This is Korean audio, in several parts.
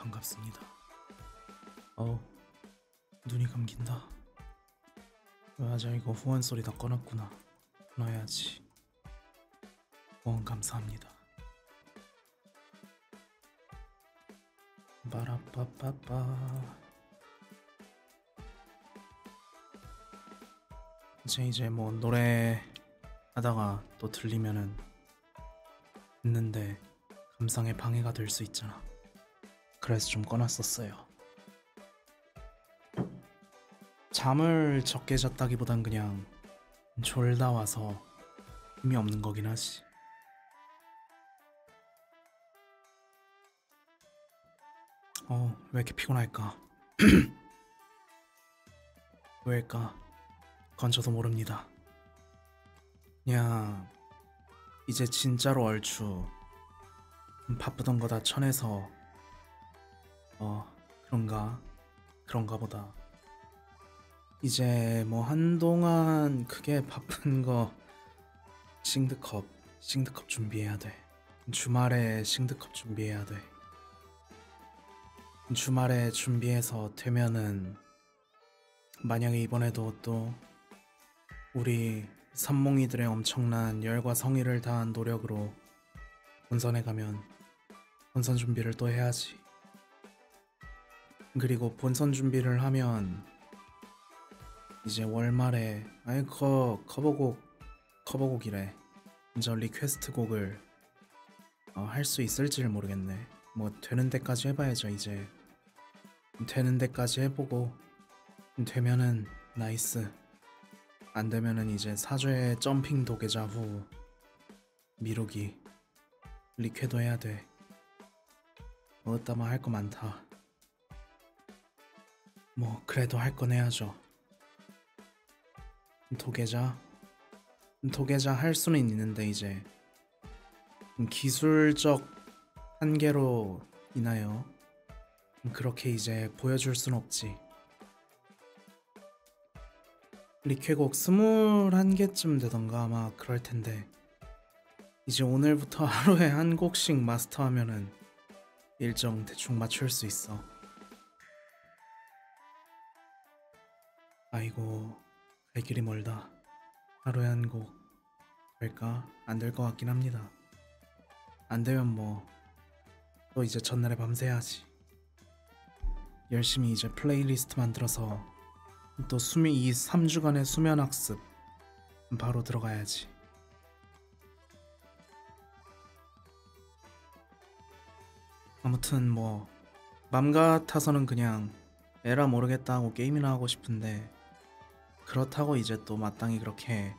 반갑습니다. 어우, 눈이 감긴다. 맞아, 이거 후원 소리 다 꺼놨구나. 끊어야지. 후원 감사합니다. 빠라빠빠빠. 이제 뭐 노래 하다가 또 들리면은 듣는데 감상에 방해가 될 수 있잖아. 그래서 좀 꺼놨었어요. 잠을 적게 잤다기보단 그냥 졸다 와서 힘이 없는 거긴 하지. 왜 이렇게 피곤할까? 왜일까? 그건 저도 모릅니다. 그냥 이제 진짜로 얼추 바쁘던 거 다 쳐내서 그런가 보다. 이제 뭐 한동안 크게 바쁜 거 싱드컵 준비해야 돼. 주말에 싱드컵 준비해야 돼. 주말에 준비해서 되면은 만약에 이번에도 또 우리 산몽이들의 엄청난 열과 성의를 다한 노력으로 본선에 가면 본선 준비를 또 해야지. 그리고 본선 준비를 하면 이제 월말에 커버곡이래. 저 리퀘스트 곡을 할 수 있을지를 모르겠네. 뭐 되는 데까지 해봐야죠. 이제 되는 데까지 해보고 되면은 나이스, 안 되면은 이제 사죄 점핑 도계자 후 미루기 리퀘도 해야 돼. 어따마 할 거 많다. 뭐 그래도 할 건 해야죠. 도계자 할 수는 있는데 이제 기술적 한계로 인하여 그렇게 이제 보여줄 순 없지. 리퀘곡 21개쯤 되던가 아마 그럴 텐데 이제 오늘부터 하루에 한 곡씩 마스터하면은 일정 대충 맞출 수 있어. 아이고, 갈 길이 멀다. 하루에 한 곡 될까? 안 될 것 같긴 합니다. 안 되면 뭐 또 이제 전날에 밤새야지. 열심히 이제 플레이리스트 만들어서 또 이 3주간의 수면 학습 바로 들어가야지. 아무튼 뭐 맘 같아서는 그냥 에라 모르겠다 하고 게임이나 하고 싶은데 그렇다고 이제 또 마땅히 그렇게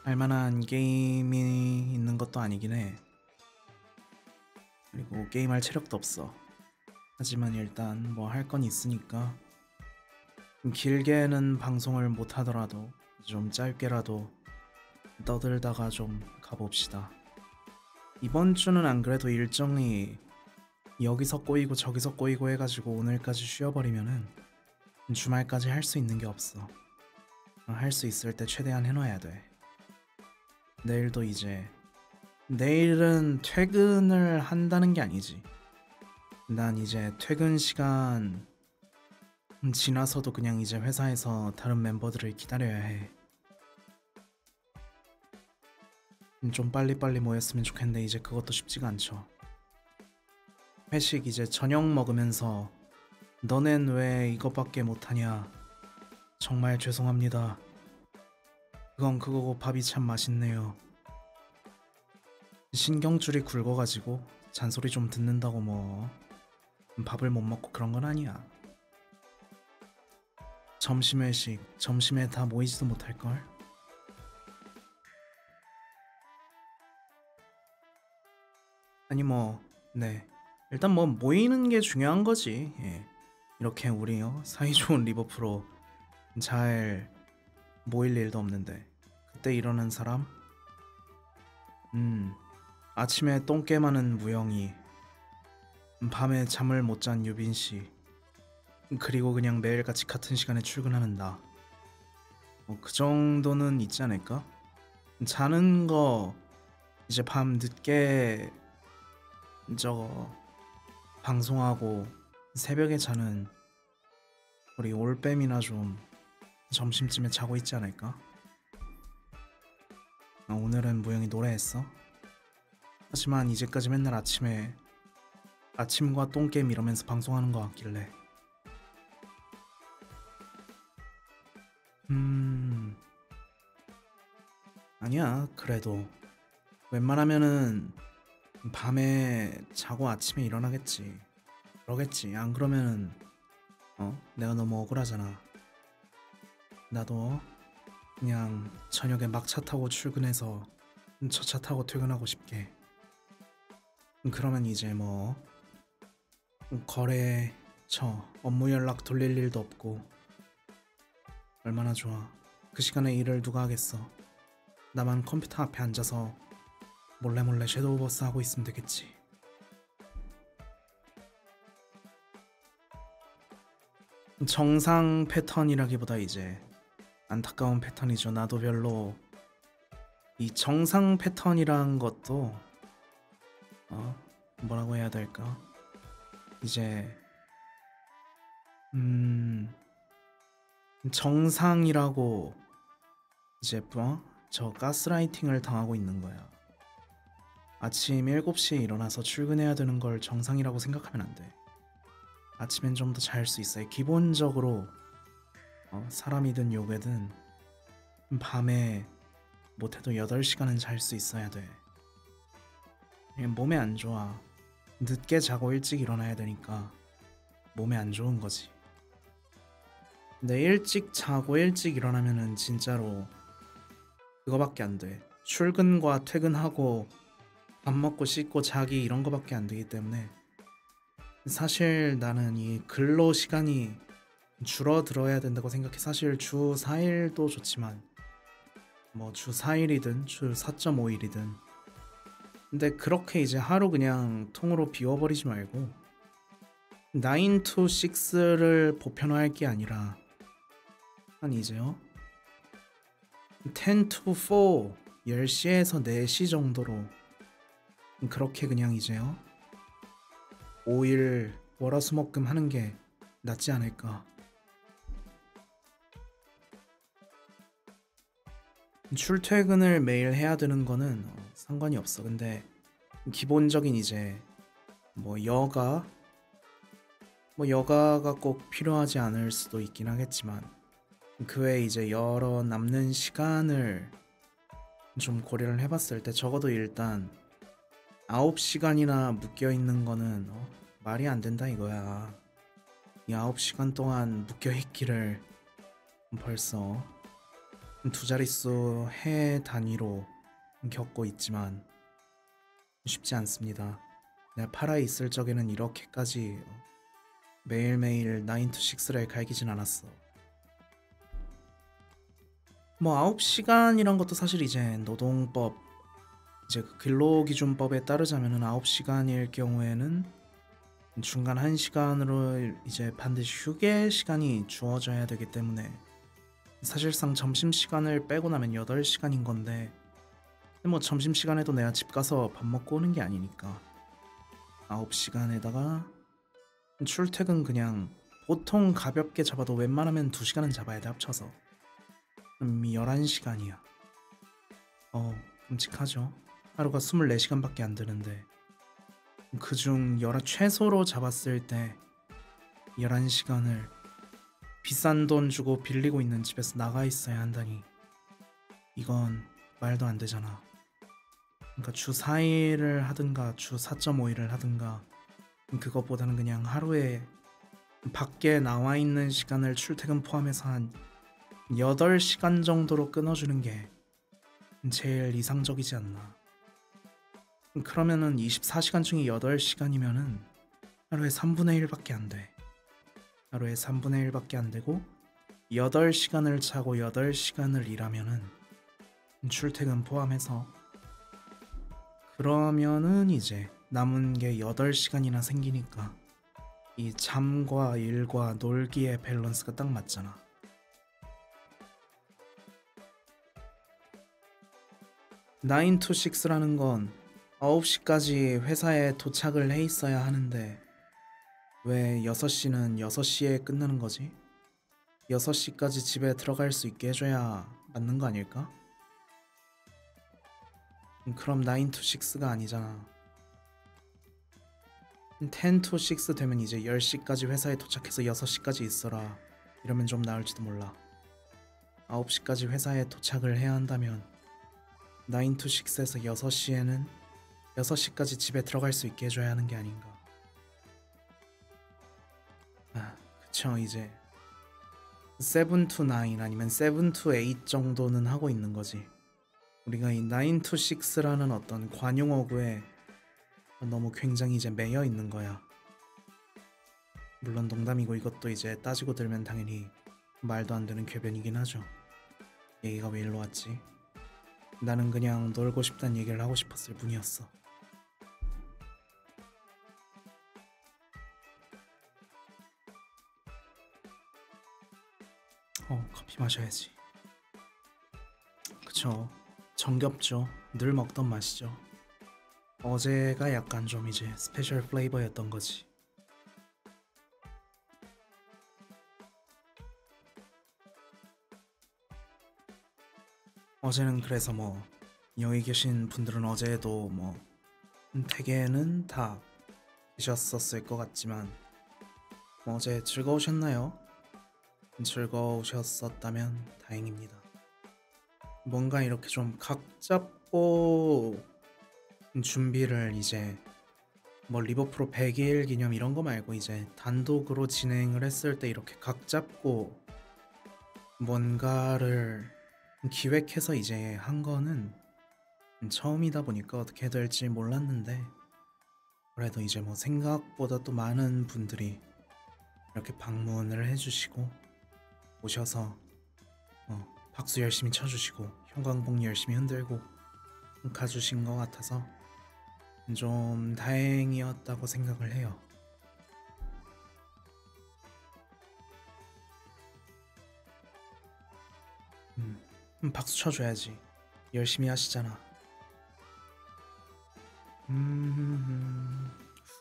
할만한 게임이 있는 것도 아니긴 해. 그리고 게임할 체력도 없어. 하지만 일단 뭐 할 건 있으니까 길게는 방송을 못 하더라도 좀 짧게라도 떠들다가 좀 가봅시다. 이번 주는 안 그래도 일정이 여기서 꼬이고 저기서 꼬이고 해가지고 오늘까지 쉬어버리면은 주말까지 할 수 있는 게 없어. 할 수 있을 때 최대한 해놔야 돼. 내일도 이제 내일은 퇴근을 한다는 게 아니지. 난 이제 퇴근 시간 지나서도 그냥 이제 회사에서 다른 멤버들을 기다려야 해. 좀 빨리빨리 모였으면 좋겠는데 이제 그것도 쉽지가 않죠. 회식 이제 저녁 먹으면서 너넨 왜 이것밖에 못하냐, 정말 죄송합니다, 그건 그거고 밥이 참 맛있네요. 신경줄이 굵어가지고 잔소리 좀 듣는다고 뭐 밥을 못 먹고 그런 건 아니야. 점심 회식 점심에 다 모이지도 못할걸. 아니 뭐 네, 일단 뭐 모이는 게 중요한 거지. 예. 이렇게 우리 사이좋은 리버프로 잘 모일 일도 없는데 그때 이러는 사람? 아침에 똥개 많은 무영이, 밤에 잠을 못 잔 유빈씨, 그리고 그냥 매일같이 같은 시간에 출근하는 나. 그 정도는 있지 않을까? 자는 거 이제 밤 늦게 저거 방송하고 새벽에 자는 우리 올빼미나 좀 점심쯤에 자고 있지 않을까? 오늘은 무영이 노래했어. 하지만 이제까지 맨날 아침에 아침과 똥게임 이러면서 방송하는 것 같길래 음... 아니야. 그래도 웬만하면은 밤에 자고 아침에 일어나겠지. 그러겠지. 안 그러면은 내가 너무 억울하잖아. 나도 그냥 저녁에 막차 타고 출근해서 저 차 타고 퇴근하고 싶게. 그러면 이제 뭐 거래 저 업무 연락 돌릴 일도 없고 얼마나 좋아. 그 시간에 일을 누가 하겠어. 나만 컴퓨터 앞에 앉아서 몰래 섀도우 버스 하고 있으면 되겠지. 정상 패턴이라기보다 이제 안타까운 패턴이죠. 나도 별로 이 정상 패턴이란 것도 뭐라고 해야 될까? 이제 정상이라고 이제 저 가스라이팅을 당하고 있는 거야. 아침 7시에 일어나서 출근해야 되는 걸 정상이라고 생각하면 안 돼. 아침엔 좀 더 잘 수 있어요. 기본적으로 사람이든 요괴든 밤에 못해도 8시간은 잘 수 있어야 돼. 몸에 안 좋아. 늦게 자고 일찍 일어나야 되니까 몸에 안 좋은 거지. 근데 일찍 자고 일찍 일어나면은 진짜로 그거밖에 안 돼. 출근과 퇴근하고 밥 먹고 씻고 자기 이런 거밖에 안 되기 때문에 사실 나는 이 근로 시간이 줄어들어야 된다고 생각해. 사실 주 4일도 좋지만 뭐 주 4일이든 주 4.5일이든 근데 그렇게 이제 하루 그냥 통으로 비워버리지 말고 9 to 6를 보편화할 게 아니라 한 이제요 10 to 4 10시에서 4시 정도로 그렇게 그냥 이제요 5일 월화수목금 하는 게 낫지 않을까. 출퇴근을 매일 해야 되는 거는 상관이 없어. 근데 기본적인 이제 여가가 꼭 필요하지 않을 수도 있긴 하겠지만 그 외에 이제 여러 남는 시간을 좀 고려를 해봤을 때 적어도 일단 9시간이나 묶여있는 거는 말이 안 된다 이거야. 이 9시간 동안 묶여있기를 벌써 2자릿수 해 단위로 겪고 있지만 쉽지 않습니다. 내가 팔아있을 적에는 이렇게까지 매일매일 9 to 6를 갈기진 않았어. 9시간이란 것도 사실 이제 노동법 이제 그 근로기준법에 따르자면은 9시간일 경우에는 중간 1시간으로 이제 반드시 휴게 시간이 주어져야 되기 때문에 사실상 점심시간을 빼고 나면 8시간인 건데 점심시간에도 내가 집 가서 밥 먹고 오는 게 아니니까 9시간에다가 출퇴근 그냥 보통 가볍게 잡아도 웬만하면 2시간은 잡아야 돼 합쳐서. 그럼 11시간이야. 끔찍하죠. 하루가 24시간밖에 안 되는데 그중 최소로 잡았을 때 11시간을 비싼 돈 주고 빌리고 있는 집에서 나가 있어야 한다니 이건 말도 안 되잖아. 그러니까 주 4일을 하든가 주 4.5일을 하든가 그것보다는 그냥 하루에 밖에 나와 있는 시간을 출퇴근 포함해서 한 8시간 정도로 끊어주는 게 제일 이상적이지 않나. 그러면은 24시간 중에 8시간이면은 하루에 3분의 1밖에 안 돼. 하루에 3분의 1밖에 안 되고 8시간을 자고 8시간을 일하면은 출퇴근 포함해서 그러면은 이제 남은 게 8시간이나 생기니까 이 잠과 일과 놀기의 밸런스가 딱 맞잖아. (9 to 6) 라는 건 9시까지 회사에 도착을 해 있어야 하는데 왜 6시는 6시에 끝나는 거지? 6시까지 집에 들어갈 수 있게 해줘야 맞는 거 아닐까? 그럼 9 to 6가 아니잖아. 10 to 6 되면 이제 10시까지 회사에 도착해서 6시까지 있어라. 이러면 좀 나을지도 몰라. 9시까지 회사에 도착을 해야 한다면 9 to 6에서 6시에는 6시까지 집에 들어갈 수 있게 해줘야 하는 게 아닌가. 아, 그쵸. 이제 7 to 9 아니면 7 to 8 정도는 하고 있는 거지. 우리가 이 9 to 6라는 어떤 관용어구에 너무 굉장히 이제 매여 있는 거야. 물론 농담이고 이것도 이제 따지고 들면 당연히 말도 안 되는 궤변이긴 하죠. 얘기가 왜 일로 왔지? 나는 그냥 놀고 싶다는 얘기를 하고 싶었을 뿐이었어. 커피 마셔야지. 그쵸. 정겹죠. 늘 먹던 맛이죠. 어제가 약간 좀 이제 스페셜 플레이버였던 거지. 어제는 그래서 뭐 여기 계신 분들은 어제도 뭐 대개는 다 계셨었을 것 같지만 뭐 어제 즐거우셨나요? 즐거우셨었다면 다행입니다. 뭔가 이렇게 좀 각 잡고 준비를 이제 뭐 리버프로 100일 기념 이런 거 말고 이제 단독으로 진행을 했을 때 이렇게 각 잡고 뭔가를 기획해서 이제 한 거는 처음이다 보니까 어떻게 될지 몰랐는데 그래도 이제 뭐 생각보다 또 많은 분들이 이렇게 방문을 해주시고 오셔서 박수 열심히 쳐주시고 형광봉 열심히 흔들고 가주신 것 같아서 좀 다행이었다고 생각을 해요. 박수 쳐줘야지. 열심히 하시잖아.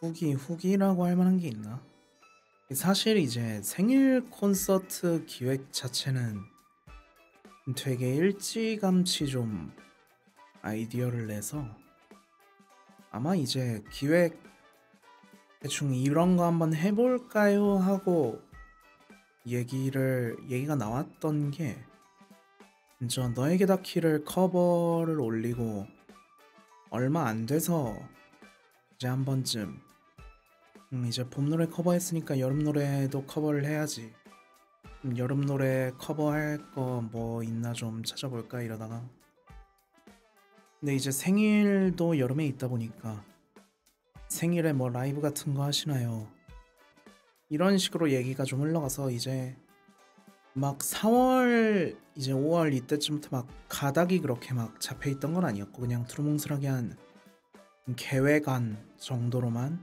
후기라고 할 만한 게 있나? 사실 이제 생일 콘서트 기획 자체는 되게 일찌감치 좀 아이디어를 내서 아마 이제 기획 대충 이런 거 한번 해볼까요 하고 얘기가 나왔던 게 저 너에게 닿기를 커버를 올리고 얼마 안 돼서 이제 한 번쯤 이제 봄 노래 커버했으니까 여름 노래도 커버를 해야지. 여름 노래 커버할 거 뭐 있나 좀 찾아볼까 이러다가 근데 이제 생일도 여름에 있다 보니까 생일에 뭐 라이브 같은 거 하시나요? 이런 식으로 얘기가 좀 흘러가서 이제 막 4월 이제 5월 이때쯤부터 막 가닥이 그렇게 막 잡혀있던 건 아니었고 그냥 두루뭉술하게 한 계획안 정도로만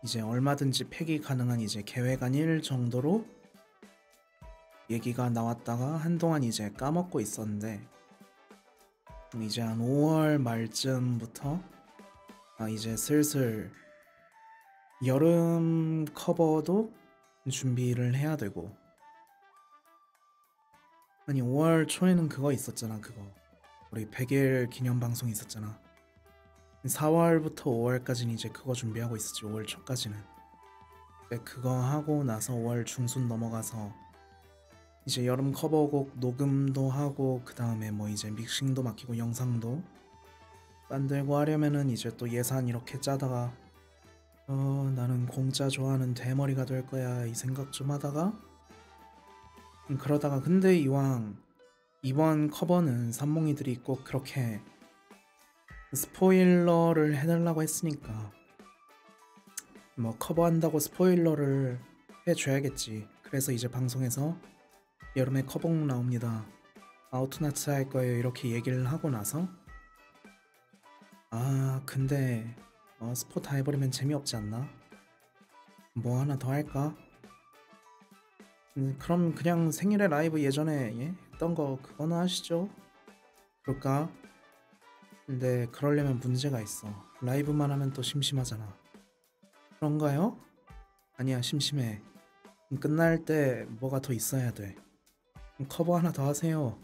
이제 얼마든지 폐기 가능한 이제 계획안 일 정도로 얘기가 나왔다가 한동안 이제 까먹고 있었는데 이제 한 5월 말쯤부터 이제 슬슬 여름 커버도 준비를 해야 되고 아니 5월 초에는 그거 있었잖아. 그거 우리 100일 기념 방송 있었잖아. 4월부터 5월까지는 이제 그거 준비하고 있었지. 5월 초까지는 그거 하고 나서 5월 중순 넘어가서 이제 여름 커버곡 녹음도 하고 그 다음에 뭐 이제 믹싱도 맡기고 영상도 만들고 하려면은 이제 또 예산 이렇게 짜다가 나는 공짜 좋아하는 대머리가 될 거야 이 생각 좀 하다가 그러다가 근데 이왕 이번 커버는 삼몽이들이 꼭 그렇게 스포일러를 해달라고 했으니까 뭐 커버한다고 스포일러를 해줘야겠지. 그래서 이제 방송에서 여름에 커버곡 나옵니다. 아우트나츠 할 거예요 이렇게 얘기를 하고 나서 근데 스포 다 해버리면 재미없지 않나? 뭐 하나 더 할까? 그럼 그냥 생일에 라이브 예전에 했던 거 그거나 하시죠. 그럴까? 근데 그러려면 문제가 있어. 라이브만 하면 또 심심하잖아. 그런가요? 아니야, 심심해. 끝날 때 뭐가 더 있어야 돼. 커버 하나 더 하세요.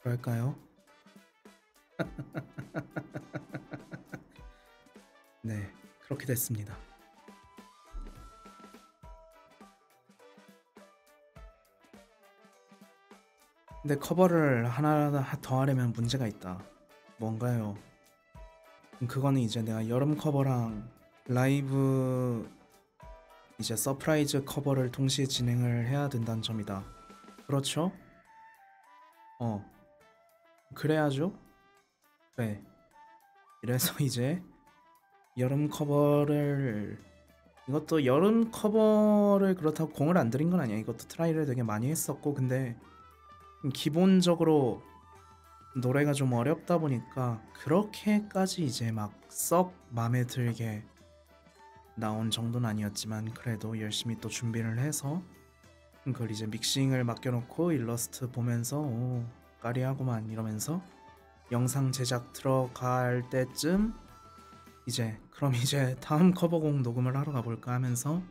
그럴까요? 네, 그렇게 됐습니다. 근데 커버를 하나 더 하려면 문제가 있다. 뭔가요? 그거는 이제 내가 여름 커버랑 라이브 이제 서프라이즈 커버를 동시에 진행을 해야 된다는 점이다. 그렇죠? 어, 그래야죠. 그래. 이래서 이제 여름 커버를 이것도 여름 커버를 그렇다고 공을 안 들인 건 아니야. 이것도 트라이를 되게 많이 했었고 근데 기본적으로 노래가 좀 어렵다 보니까 그렇게까지 이제 막 썩 마음에 들게 나온 정도는 아니었지만 그래도 열심히 또 준비를 해서 그걸 이제 믹싱을 맡겨놓고 일러스트 보면서 오 까리하고만 이러면서 영상 제작 들어갈 때쯤 이제 그럼 이제 다음 커버곡 녹음을 하러 가볼까 하면서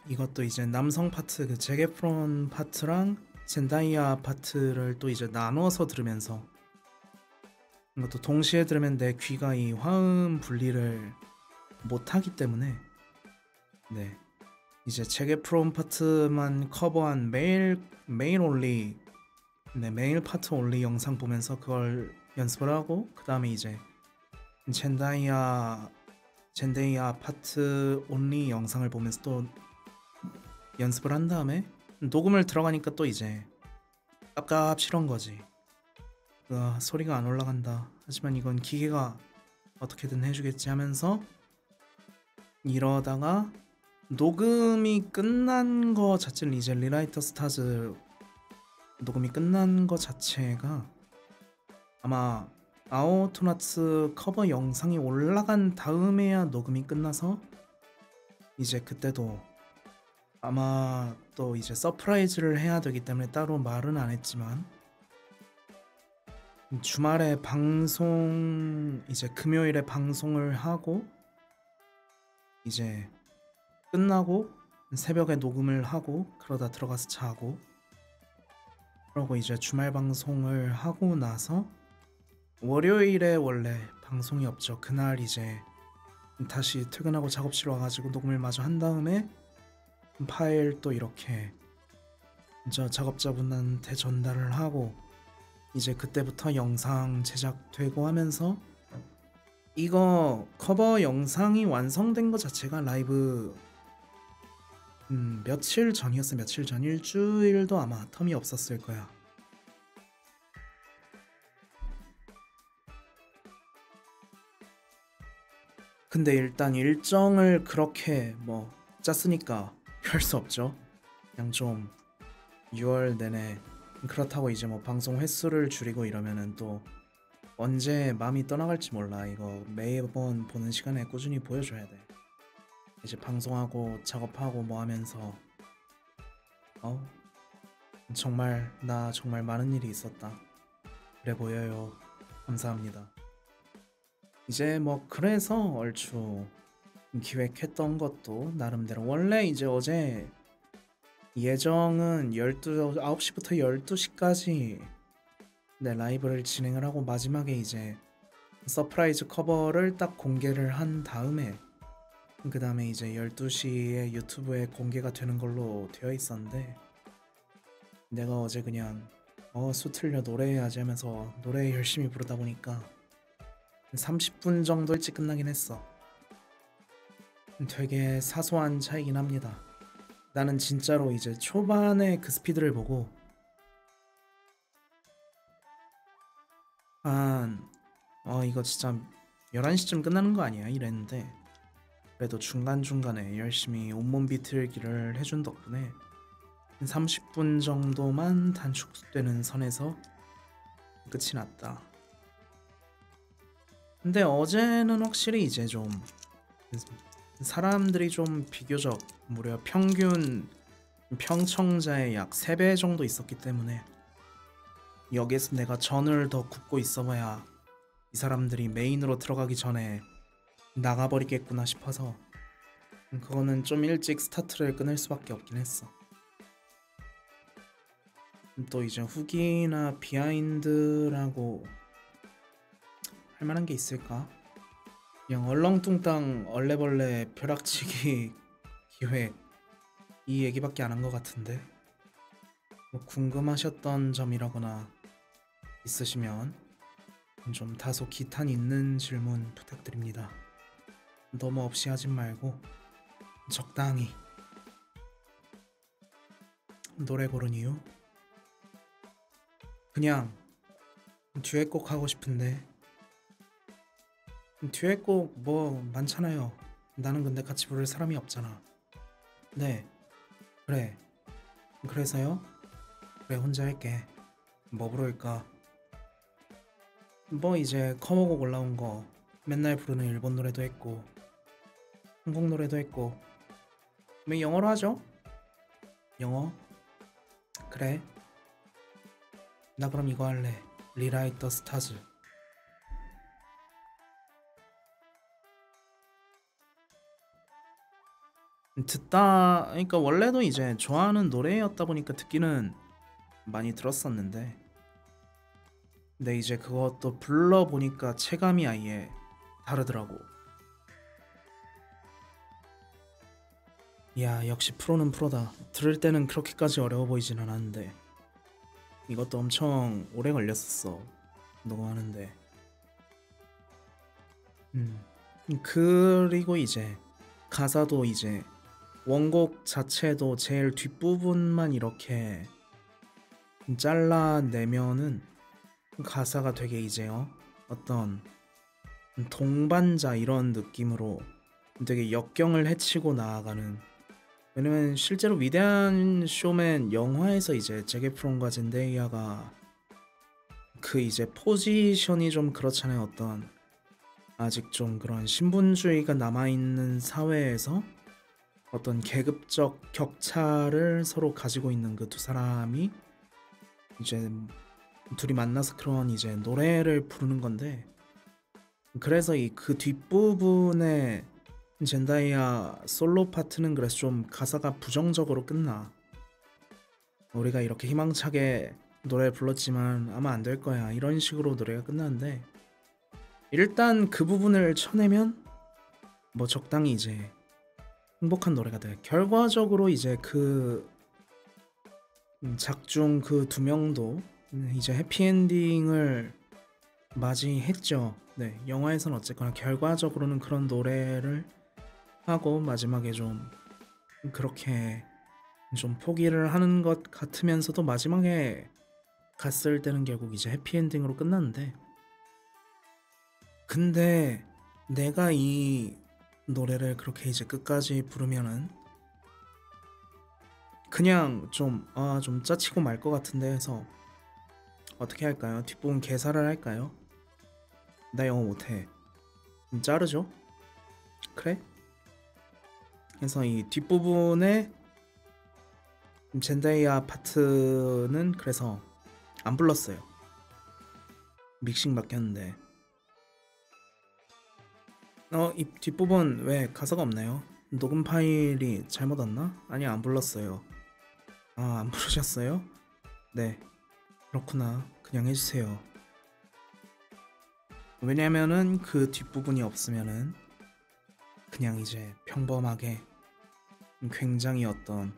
이것도 이제 남성 파트 그 제게 프론 파트랑 젠다이아 파트를 또 이제 나눠서 들으면서 이것도 동시에 들으면 내 귀가 이 화음 분리를 못하기 때문에 네 이제 제게 프론 파트만 커버한 메일 올리 네 메일 파트 올리 영상 보면서 그걸 연습을 하고 그 다음에 이제 젠다이아 파트 온리 영상을 보면서 또 연습을 한 다음에 녹음을 들어가니까 또 이제 깝깝실한 거지. 소리가 안 올라간다. 하지만 이건 기계가 어떻게든 해주겠지 하면서 이러다가 녹음이 끝난 거 자체는 이제 리라이터 스타즈 녹음이 끝난 거 자체가 아마 아우토나츠 커버 영상이 올라간 다음에야 녹음이 끝나서 이제 그때도 아마 또 이제 서프라이즈를 해야 되기 때문에 따로 말은 안 했지만 주말에 방송 이제 금요일에 방송을 하고 이제 끝나고 새벽에 녹음을 하고 그러다 들어가서 자고 그러고 이제 주말 방송을 하고 나서 월요일에 원래 방송이 없죠. 그날 이제 다시 퇴근하고 작업실 와가지고 녹음을 마저 한 다음에 파일 또 이렇게 저 작업자분한테 전달을 하고 이제 그때부터 영상 제작되고 하면서 이거 커버 영상이 완성된 것 자체가 라이브 며칠 전이었어. 며칠 전 일주일도 아마 텀이 없었을 거야. 근데 일단 일정을 그렇게 뭐 짰으니까 별 수 없죠. 그냥 좀 6월 내내 그렇다고 이제 뭐 방송 횟수를 줄이고 이러면은 또 언제 마음이 떠나갈지 몰라. 이거 매번 보는 시간에 꾸준히 보여줘야 돼. 이제 방송하고 작업하고 뭐 하면서 어 정말 나 정말 많은 일이 있었다. 그래 보여요. 감사합니다. 이제 뭐 그래서 얼추 기획했던 것도 나름대로 원래 이제 어제 예정은 9시부터 12시까지 네, 라이브를 진행을 하고 마지막에 이제 서프라이즈 커버를 딱 공개를 한 다음에 그 다음에 이제 12시에 유튜브에 공개가 되는 걸로 되어 있었는데 내가 어제 그냥 수틀려 노래해야지 하면서 노래 열심히 부르다 보니까 30분 정도 일찍 끝나긴 했어. 되게 사소한 차이긴 합니다. 나는 진짜로 이제 초반에 그 스피드를 보고 한 이거 진짜 11시쯤 끝나는 거 아니야 이랬는데 그래도 중간중간에 열심히 온몸 비틀기를 해준 덕분에 30분 정도만 단축되는 선에서 끝이 났다. 근데 어제는 확실히 이제 좀 사람들이 좀 비교적 무려 평균 평청자의 약 3배 정도 있었기 때문에 여기에서 내가 전을 더 굽고 있어봐야 이 사람들이 메인으로 들어가기 전에 나가버리겠구나 싶어서 그거는 좀 일찍 스타트를 끊을 수밖에 없긴 했어. 또 이제 후기나 비하인드라고 할 만한 게 있을까? 그냥 얼렁뚱땅 얼레벌레 벼락치기 기획 이 얘기밖에 안 한 것 같은데, 뭐 궁금하셨던 점이라거나 있으시면 좀 다소 기탄 있는 질문 부탁드립니다. 너무 없이 하진 말고 적당히. 노래 고른 이유? 그냥 듀엣곡 하고 싶은데. 듀엣곡 뭐 많잖아요. 나는 근데 같이 부를 사람이 없잖아. 네, 그래. 그래서요? 그래, 혼자 할게. 뭐 부를까? 뭐 이제 커버곡 올라온 거 맨날 부르는 일본 노래도 했고 한국 노래도 했고, 뭐 영어로 하죠? 영어? 그래. 나 그럼 이거 할래. 리라이트 더 스타즈. 듣다 그러니까 원래도 이제 좋아하는 노래였다 보니까 듣기는 많이 들었었는데, 근데 이제 그것도 불러보니까 체감이 아예 다르더라고. 야, 역시 프로는 프로다. 들을 때는 그렇게까지 어려워 보이진 않았는데 이것도 엄청 오래 걸렸었어, 녹음하는데. 음. 그리고 이제 가사도 이제 원곡 자체도 제일 뒷부분만 이렇게 잘라내면은 가사가 되게 이제요, 어떤 동반자 이런 느낌으로 되게 역경을 헤치고 나아가는. 왜냐면 실제로 위대한 쇼맨 영화에서 이제 잭 에프론과 젠데이아가 그 이제 포지션이 좀 그렇잖아요. 어떤 아직 좀 그런 신분주의가 남아있는 사회에서 어떤 계급적 격차를 서로 가지고 있는 그 두 사람이 이제 둘이 만나서 그런 이제 노래를 부르는 건데, 그래서 이 그 뒷부분에 젠다이아 솔로 파트는 그래서 좀 가사가 부정적으로 끝나. 우리가 이렇게 희망차게 노래 불렀지만 아마 안 될 거야, 이런 식으로 노래가 끝나는데, 일단 그 부분을 쳐내면 뭐 적당히 이제 행복한 노래가 돼. 결과적으로 이제 그 작중 그 두 명도 이제 해피엔딩을 맞이했죠. 네, 영화에서는 어쨌거나 결과적으로는 그런 노래를 하고 마지막에 좀 그렇게 좀 포기를 하는 것 같으면서도 마지막에 갔을 때는 결국 이제 해피엔딩으로 끝났는데, 근데 내가 이 노래를 그렇게 이제 끝까지 부르면은 그냥 좀 짜치고 말 것 같은데 해서 어떻게 할까요? 뒷부분 개사를 할까요? 나 영어 못해. 자르죠? 그래? 그래서 이 뒷부분에 젠다이아 파트는 그래서 안 불렀어요. 믹싱 맡겼는데. 이 뒷부분 왜 가사가 없나요? 녹음 파일이 잘못 왔나? 아니, 안 불렀어요. 아, 안 부르셨어요? 네, 그렇구나. 그냥 해주세요. 왜냐면은 그 뒷부분이 없으면은 그냥 이제 평범하게 굉장히 어떤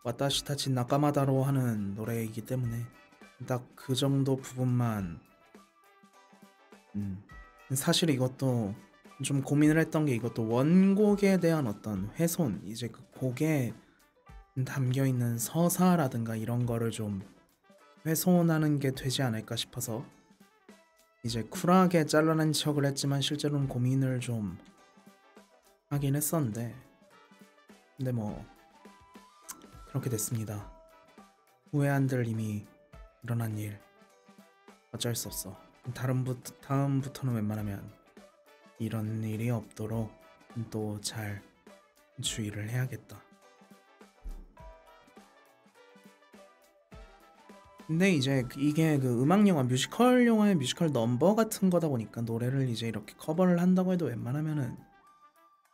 와타시타치 나카마다로 하는 노래이기 때문에 딱 그 정도 부분만. 사실 이것도 좀 고민을 했던 게, 이것도 원곡에 대한 어떤 훼손, 이제 그 곡에 담겨있는 서사라든가 이런 거를 좀 훼손하는 게 되지 않을까 싶어서 이제 쿨하게 잘라낸 척을 했지만 실제로는 고민을 좀 하긴 했었는데, 근데 뭐 그렇게 됐습니다. 후회 안 될 이미 일어난 일, 어쩔 수 없어. 다음부터는 웬만하면 이런 일이 없도록 또 잘 주의를 해야겠다. 근데 이제 이게 그 음악 영화, 뮤지컬 영화의 뮤지컬 넘버 같은 거다 보니까 노래를 이제 이렇게 커버를 한다고 해도 웬만하면은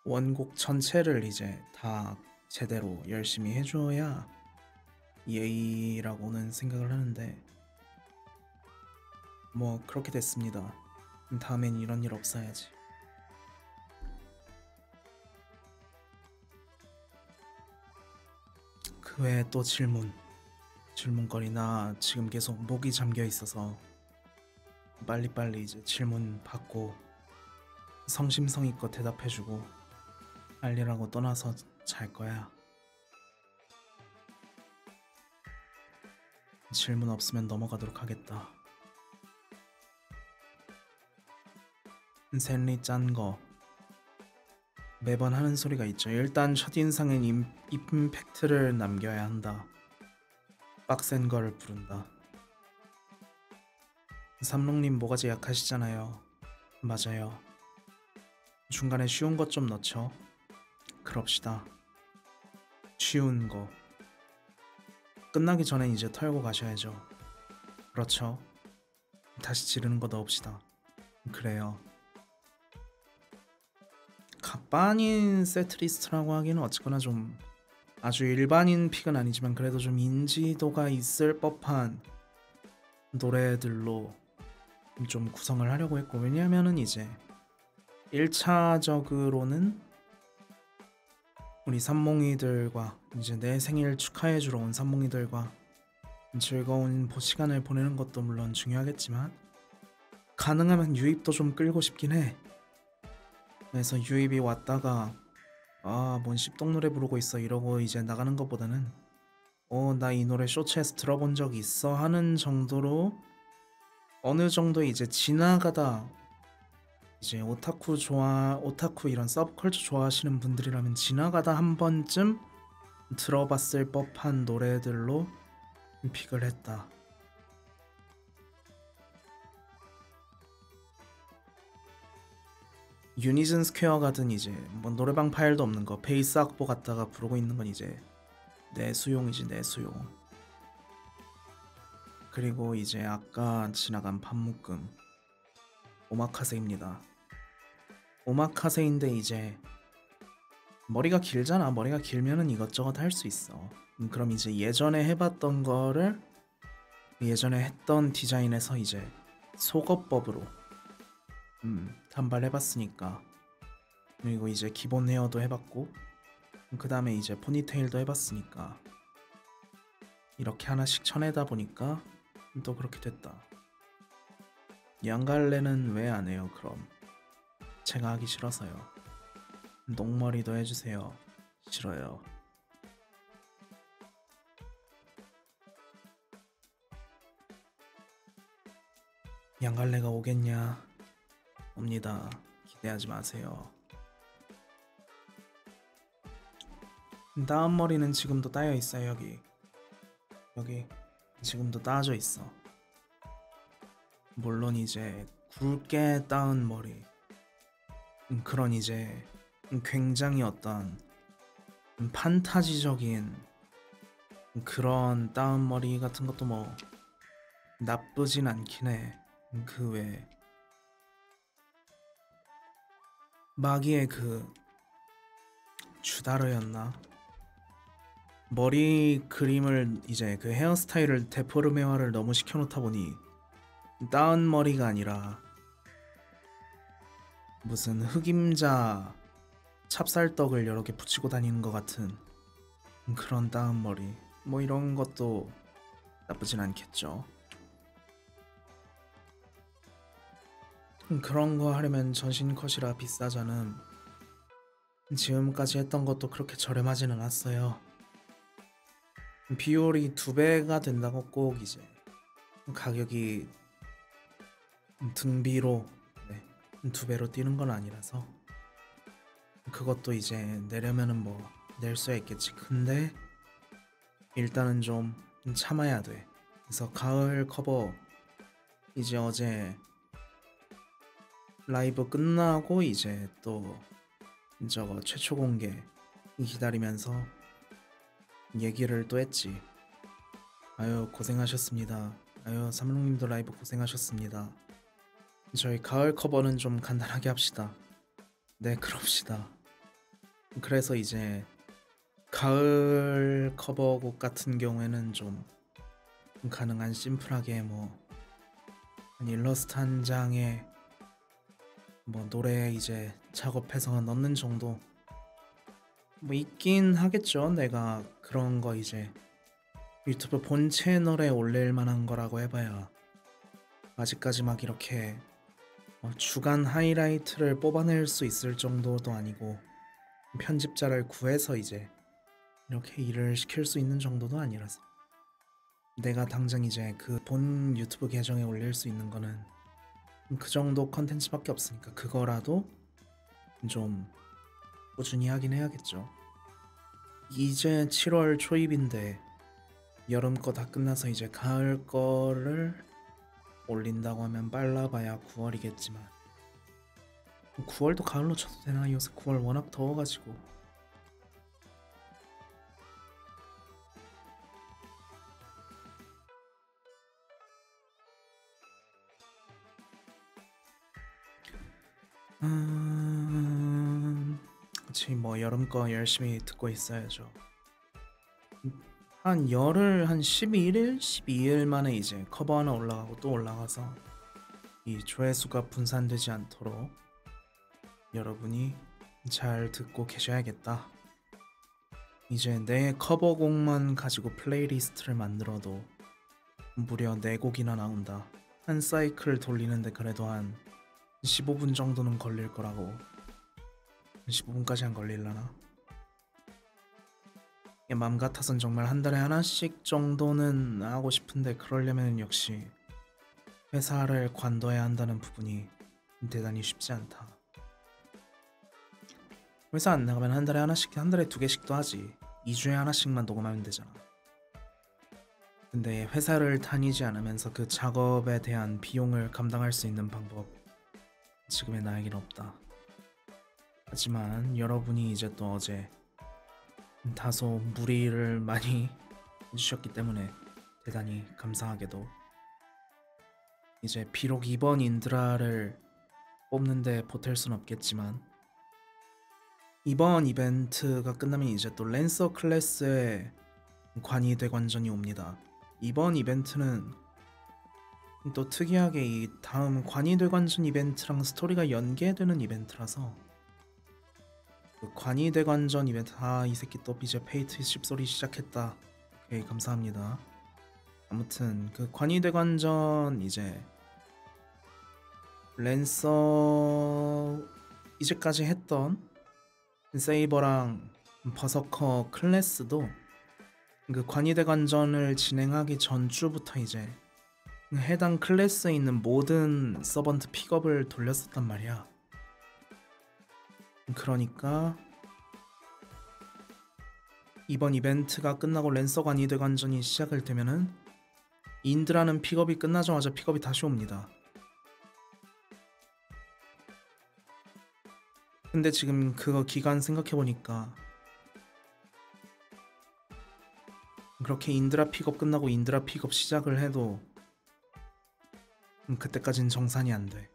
원곡 전체를 이제 다 제대로 열심히 해줘야 예의라고는 생각을 하는데 뭐 그렇게 됐습니다. 다음엔 이런 일 없어야지. 그 외에 또 질문거리나 지금 계속 목이 잠겨 있어서 빨리빨리 이제 질문 받고 성심성의껏 대답해주고 알리라고 떠나서 잘 거야. 질문 없으면 넘어가도록 하겠다. 샌리 짠 거 매번 하는 소리가 있죠. 일단 첫인상엔 임팩트를 남겨야 한다. 빡센 거를 부른다. 삼롱님 모가지 약하시잖아요. 맞아요. 중간에 쉬운 것 좀 넣죠. 그럽시다. 쉬운 거. 끝나기 전엔 이제 털고 가셔야죠. 그렇죠. 다시 지르는 거 넣읍시다. 그래요. 갑반인 세트리스트라고 하기는 어쨌거나 좀 아주 일반인 픽은 아니지만 그래도 좀 인지도가 있을 법한 노래들로 좀 구성을 하려고 했고, 왜냐면은 이제 1차적으로는 우리 산몽이들과 이제 내 생일 축하해주러 온 산몽이들과 즐거운 시간을 보내는 것도 물론 중요하겠지만 가능하면 유입도 좀 끌고 싶긴 해. 그래서 유입이 왔다가 뭔 씹덕 노래 부르고 있어 이러고 이제 나가는 것보다는 나 이 노래 쇼츠에서 들어본 적 있어 하는 정도로 어느 정도 이제 지나가다 이제 오타쿠 이런 서브컬처 좋아하시는 분들이라면 지나가다 한 번쯤 들어봤을 법한 노래들로 픽을 했다. 유니즌 스퀘어 가든 이제 뭐 노래방 파일도 없는 거 베이스 악보 갖다가 부르고 있는 건 이제 내 수용이지, 내 수용. 그리고 이제 아까 지나간 판묶음 오마카세입니다. 오마카세인데 이제 머리가 길잖아. 머리가 길면은 이것저것 할 수 있어. 그럼 이제 예전에 해봤던 거를 예전에 했던 디자인에서 이제 속어법으로 단발해봤으니까, 그리고 이제 기본 헤어도 해봤고 그 다음에 이제 포니테일도 해봤으니까 이렇게 하나씩 쳐내다 보니까 또 그렇게 됐다. 양갈래는 왜 안 해요? 그럼 제가 하기 싫어서요. 녹머리도 해주세요. 싫어요. 양갈래가 오겠냐? 옵니다. 기대하지 마세요. 다음 머리는 지금도 따여 있어요. 여기 지금도 따져 있어. 물론 이제 굵게 따은 머리, 그런 이제 굉장히 어떤 판타지적인 그런 따은 머리 같은 것도 뭐 나쁘진 않긴 해. 그 외에 마기의 그 주다르였나? 머리 그림을 이제 그 헤어스타일을 데포르메화를 너무 시켜놓다 보니 따은 머리가 아니라 무슨 흑임자 찹쌀떡을 여러 개 붙이고 다니는 것 같은 그런 따은 머리, 뭐 이런 것도 나쁘진 않겠죠. 그런 거 하려면 전신컷이라 비싸잖음. 지금까지 했던 것도 그렇게 저렴하진 않았어요. 비율이 2배가 된다고 꼭 이제 가격이 등비로 2배로 뛰는 건 아니라서 그것도 이제 내려면은 뭐 낼 수야 있겠지. 근데 일단은 좀 참아야 돼. 그래서 가을 커버 이제 어제 라이브 끝나고 이제 또 저거 최초 공개 기다리면서 얘기를 또 했지. 아유, 고생하셨습니다. 아유, 삼룡님도 라이브 고생하셨습니다. 저희 가을 커버는 좀 간단하게 합시다. 네, 그럽시다. 그래서 이제 가을 커버곡 같은 경우에는 좀 가능한 심플하게 뭐 한 일러스트 한 장에 뭐 노래 이제 작업해서 넣는 정도 뭐 있긴 하겠죠. 내가 그런 거 이제 유튜브 본 채널에 올릴 만한 거라고 해봐야 아직까지 막 이렇게 주간 하이라이트를 뽑아낼 수 있을 정도도 아니고 편집자를 구해서 이제 이렇게 일을 시킬 수 있는 정도도 아니라서 내가 당장 이제 그 본 유튜브 계정에 올릴 수 있는 거는 그 정도 컨텐츠밖에 없으니까 그거라도 좀 꾸준히 하긴 해야겠죠. 이제 7월 초입인데 여름 거 다 끝나서 이제 가을 거를 올린다고 하면 빨라봐야 9월이겠지만 9월도 가을로 쳐도 되나? 요새 9월 워낙 더워가지고 그치 뭐 여름 거 열심히 듣고 있어야죠. 한 열흘 한 11일? 12일 만에 이제 커버 하나 올라가고 또 올라가서 이 조회수가 분산되지 않도록 여러분이 잘 듣고 계셔야겠다. 이제 내 커버곡만 가지고 플레이리스트를 만들어도 무려 4곡이나 나온다. 한 사이클 돌리는데 그래도 한 15분 정도는 걸릴 거라고. 15분까지 안 걸릴라나? 맘 같아선 정말 한 달에 하나씩 정도는 하고 싶은데 그러려면 역시 회사를 관둬야 한다는 부분이 대단히 쉽지 않다. 회사 안 나가면 한 달에 하나씩, 한 달에 2개씩도 하지. 2주에 하나씩만 녹음하면 되잖아. 근데 회사를 다니지 않으면서 그 작업에 대한 비용을 감당할 수 있는 방법 지금의 나에겐 없다. 하지만 여러분이 이제 또 어제 다소 무리를 많이 해주셨기 때문에 대단히 감사하게도 이제 비록 이번 인드라를 뽑는데 보탤 순 없겠지만 이번 이벤트가 끝나면 이제 또 랜서 클래스의 관이 대관전이 옵니다. 이번 이벤트는 또 특이하게 이 다음 관이 대관전 이벤트랑 스토리가 연계되는 이벤트라서 그 관이 대관전 이벤트 이 새끼 또 이제 페이트 씹소리 시작했다. 오케이 감사합니다. 아무튼 그 관이 대관전 이제 랜서 이제까지 했던 세이버랑 버서커 클래스도 그 관이대관전을 진행하기 전주부터 이제 해당 클래스에 있는 모든 서번트 픽업을 돌렸었단 말이야. 그러니까 이번 이벤트가 끝나고 랜서 관이대관전이 시작을 되면은 인드라는 픽업이 끝나자마자 픽업이 다시 옵니다. 근데 지금 그거 기간 생각해보니까 그렇게 인드라 픽업 끝나고 인드라 픽업 시작을 해도 그때까진 정산이 안 돼.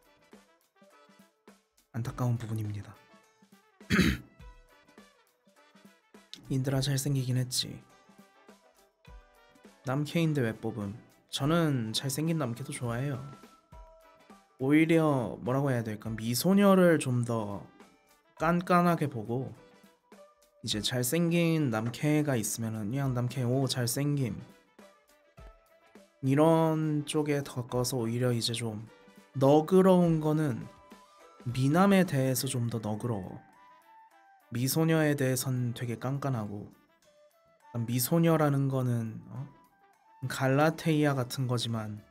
안타까운 부분입니다. 인드라 잘생기긴 했지. 남캐인데 왜 뽑음? 저는 잘생긴 남캐도 좋아해요. 오히려 뭐라고 해야 될까? 미소녀를 좀 더 깐깐하게 보고 이제 잘생긴 남캐가 있으면은 그냥 남캐 오 잘생김 이런 쪽에 더 가까워서 오히려 이제 좀 너그러운 거는 미남에 대해서 좀 더 너그러워. 미소녀에 대해선 되게 깐깐하고 미소녀라는 거는 갈라테이아 같은 거지만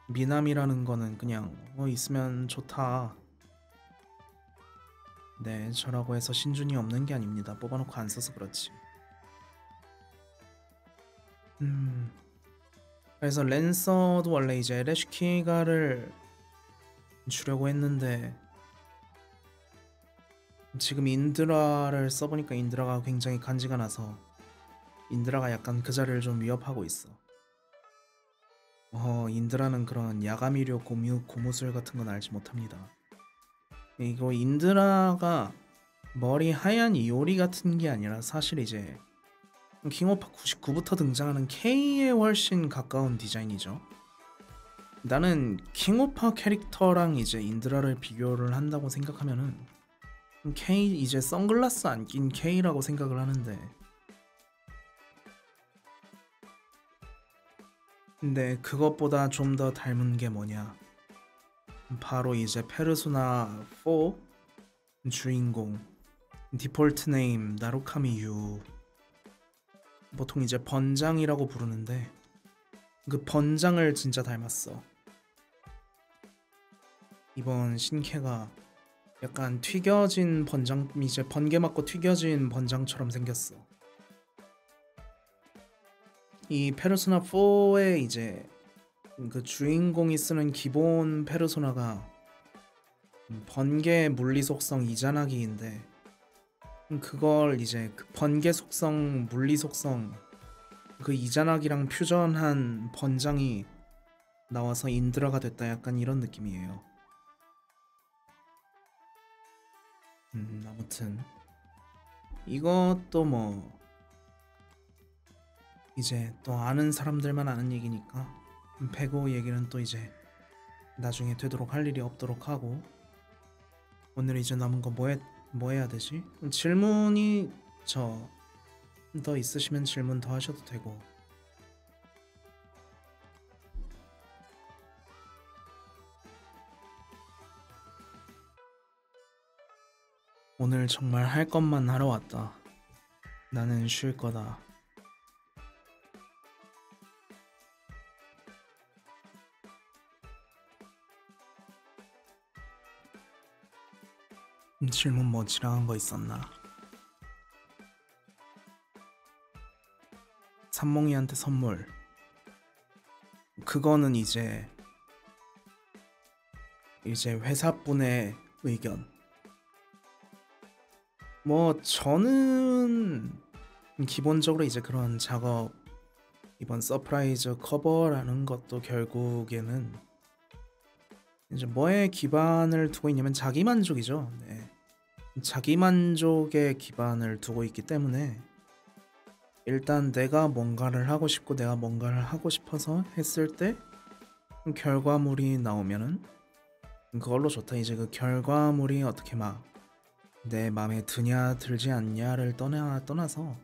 미남이라는 거는 그냥 있으면 좋다. 네, 저라고 해서 신준이 없는 게 아닙니다. 뽑아놓고 안 써서 그렇지. 그래서 랜서도 원래 이제 레슈키가를 주려고 했는데 지금 인드라를 써보니까 인드라가 굉장히 간지가 나서 인드라가 약간 그 자리를 좀 위협하고 있어. 인드라는 그런 야가미료 고무술 같은 건 알지 못합니다. 이거 인드라가 머리 하얀 이오리 같은 게 아니라 사실 이제 킹오파 99부터 등장하는 K에 훨씬 가까운 디자인이죠. 나는 킹오파 캐릭터랑 이제 인드라를 비교를 한다고 생각하면은 K 이제 선글라스 안 낀 K라고 생각을 하는데, 근데 그것보다 좀 더 닮은 게 뭐냐? 바로 이제 페르소나 4 주인공 디폴트 네임 나루카미 유, 보통 이제 번장이라고 부르는데 그 번장을 진짜 닮았어. 이번 신캐가 약간 튀겨진 번장, 이제 번개 맞고 튀겨진 번장처럼 생겼어. 이 페르소나 4의 이제 그 주인공이 쓰는 기본 페르소나가 번개 물리 속성 이자나기인데, 그걸 이제 그 번개 속성 물리 속성 그 이자나기랑 퓨전한 번장이 나와서 인드라가 됐다, 약간 이런 느낌이에요. 아무튼 이것도 뭐 이제 또 아는 사람들만 아는 얘기니까 배고 얘기는 또 이제 나중에 되도록 할 일이 없도록 하고, 오늘 이제 남은 거 뭐 해야 되지? 질문이 저 더 있으시면 질문 더 하셔도 되고. 오늘 정말 할 것만 하러 왔다. 나는 쉴 거다. 질문 뭐 지나간 거 있었나? 삼몽이한테 선물. 그거는 이제 회사분의 의견. 뭐 저는 기본적으로 이제 그런 작업, 이번 서프라이즈 커버라는 것도 결국에는 이제 뭐에 기반을 두고 있냐면 자기만족이죠. 네. 자기만족에 기반을 두고 있기 때문에 일단 내가 뭔가를 하고 싶고 내가 뭔가를 하고 싶어서 했을 때 결과물이 나오면은 그걸로 좋다. 이제 그 결과물이 어떻게 막 내 마음에 드냐 들지 않냐를 떠나서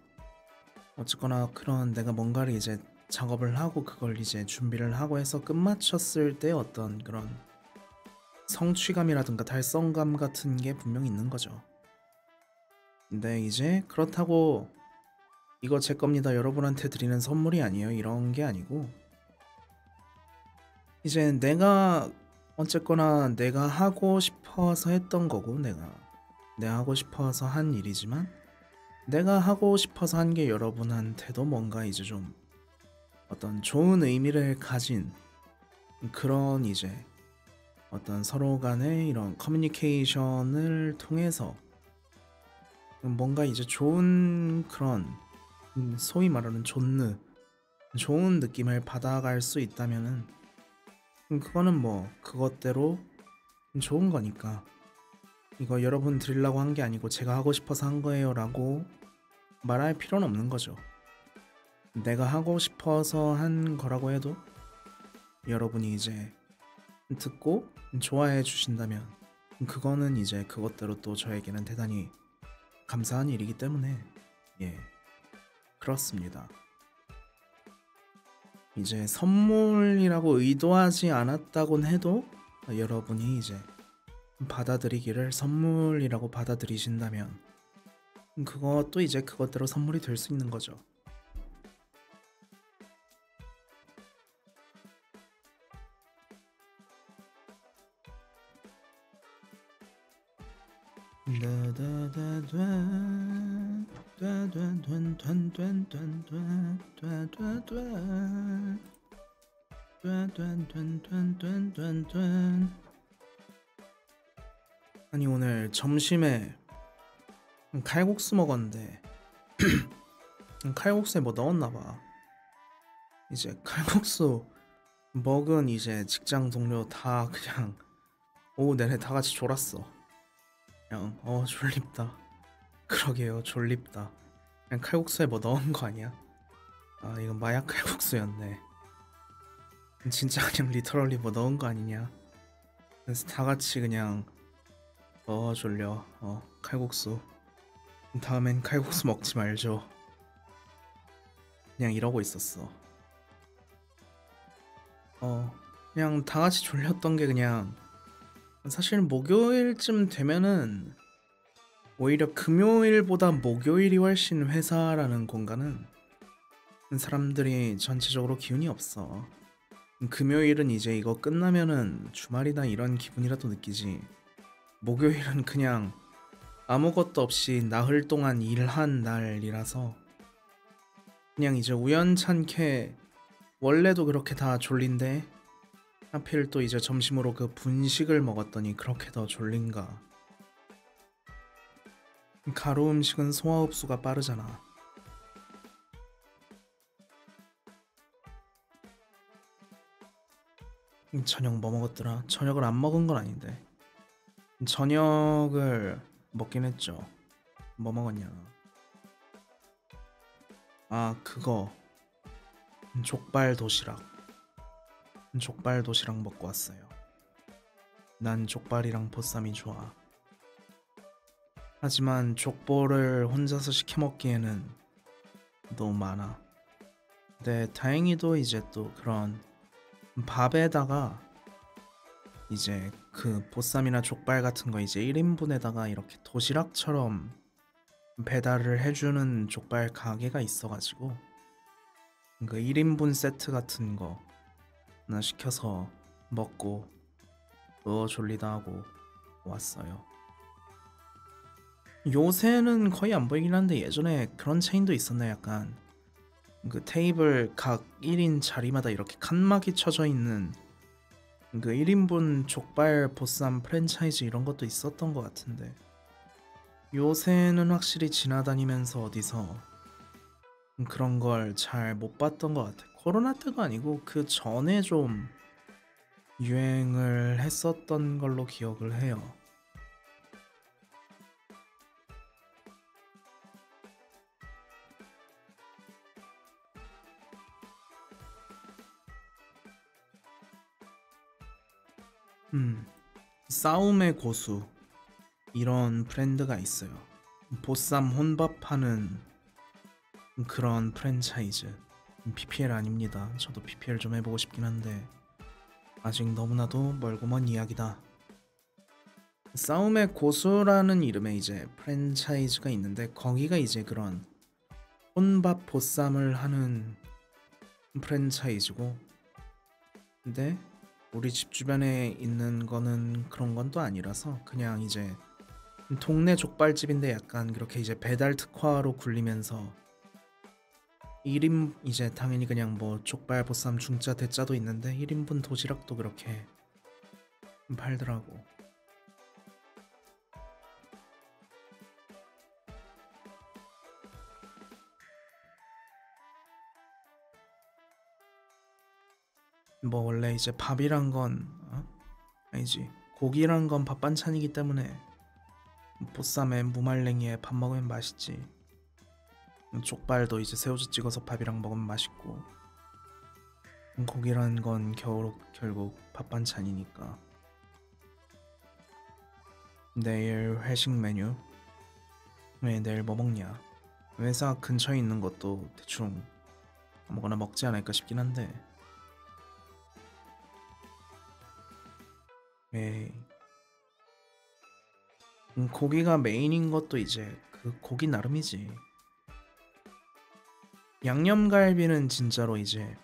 어쨌거나 그런 내가 뭔가를 이제 작업을 하고 그걸 이제 준비를 하고 해서 끝마쳤을 때 어떤 그런 성취감이라든가 달성감 같은 게 분명히 있는 거죠. 근데 이제 그렇다고 이거 제 겁니다, 여러분한테 드리는 선물이 아니에요, 이런 게 아니고, 이제 내가 어쨌거나 내가 하고 싶어서 했던 거고, 내가 하고 싶어서 한 일이지만 내가 하고 싶어서 한 게 여러분한테도 뭔가 이제 좀 어떤 좋은 의미를 가진 그런 이제 어떤 서로 간의 이런 커뮤니케이션을 통해서 뭔가 이제 좋은 그런 소위 말하는 좋은 느낌을 받아갈 수 있다면은 그거는 뭐 그것대로 좋은 거니까, 이거 여러분 드리려고 한 게 아니고 제가 하고 싶어서 한 거예요 라고 말할 필요는 없는 거죠. 내가 하고 싶어서 한 거라고 해도 여러분이 이제 듣고 좋아해 주신다면 그거는 이제 그것대로 또 저에게는 대단히 감사한 일이기 때문에, 예, 그렇습니다. 이제 선물이라고 의도하지 않았다곤 해도 여러분이 이제 받아들이기를 선물이라고 받아들이신다면 그것도 이제 그것대로 선물이 될 수 있는 거죠. 아니 오늘 점심에 칼국수 먹었는데 칼국수에 뭐 넣었나 봐. 이제 칼국수 먹은 이제 직장 동료 다 그냥 오후 내내 다 같이 졸았어. 그냥 졸립다. 그러게요, 졸립다. 그냥 칼국수에 뭐 넣은 거 아니야? 아, 이건 마약 칼국수였네. 진짜 그냥 리터럴리 뭐 넣은 거 아니냐? 그래서 다 같이 그냥 졸려. 칼국수. 다음엔 칼국수 먹지 말죠. 그냥 이러고 있었어. 그냥 다 같이 졸렸던 게 그냥 사실 목요일쯤 되면은 오히려 금요일보다 목요일이 훨씬 회사라는 공간은 사람들이 전체적으로 기운이 없어. 금요일은 이제 이거 끝나면은 주말이나 이런 기분이라도 느끼지. 목요일은 그냥 아무것도 없이 나흘 동안 일한 날이라서 그냥 이제 우연찮게 원래도 그렇게 다 졸린데 하필 또 이제 점심으로 그 분식을 먹었더니 그렇게 더 졸린가. 가루 음식은 소화 흡수가 빠르잖아. 저녁 뭐 먹었더라? 저녁을 안 먹은 건 아닌데 저녁을 먹긴 했죠. 뭐 먹었냐? 아, 그거 족발 도시락. 족발 도시락 먹고 왔어요. 난 족발이랑 보쌈이 좋아. 하지만 족보를 혼자서 시켜 먹기에는 너무 많아. 근데 다행히도 이제 또 그런 밥에다가 이제 그 보쌈이나 족발 같은 거 이제 1인분에다가 이렇게 도시락처럼 배달을 해주는 족발 가게가 있어가지고 그 1인분 세트 같은 거 하나 시켜서 먹고 졸리다 하고 왔어요. 요새는 거의 안 보이긴 한데 예전에 그런 체인도 있었네. 약간 그 테이블 각 1인 자리마다 이렇게 칸막이 쳐져 있는 그 1인분 족발 보쌈 프랜차이즈 이런 것도 있었던 것 같은데 요새는 확실히 지나다니면서 어디서 그런 걸 잘 못 봤던 것 같아. 코로나 때도 아니고 그 전에 좀 유행을 했었던 걸로 기억을 해요. 음, 싸움의 고수 이런 브랜드가 있어요. 보쌈 혼밥하는 그런 프랜차이즈. PPL 아닙니다. 저도 PPL 좀 해보고 싶긴 한데 아직 너무나도 멀고 먼 이야기다. 싸움의 고수라는 이름의 이제 프랜차이즈가 있는데 거기가 이제 그런 혼밥 보쌈을 하는 프랜차이즈고, 근데 우리 집 주변에 있는 거는 그런 건 또 아니라서 그냥 이제 동네 족발집인데 약간 그렇게 이제 배달 특화로 굴리면서 1인 이제 당연히 그냥 뭐 족발 보쌈 중짜 대짜도 있는데 1인분 도시락도 그렇게 팔더라고. 뭐 원래 이제 밥이란 건 아니지, 고기란 건 밥 반찬이기 때문에 보쌈에 무말랭이에 밥 먹으면 맛있지. 족발도 이제 새우젓 찍어서 밥이랑 먹으면 맛있고 고기란 건 결국 밥 반찬이니까. 내일 회식 메뉴? 왜 내일 뭐 먹냐? 회사 근처에 있는 것도 대충 아무거나 먹지 않을까 싶긴 한데 에이, 고기가 메인인 것도 이제 그 고기 나름이지. 양념갈비는 진짜로 이제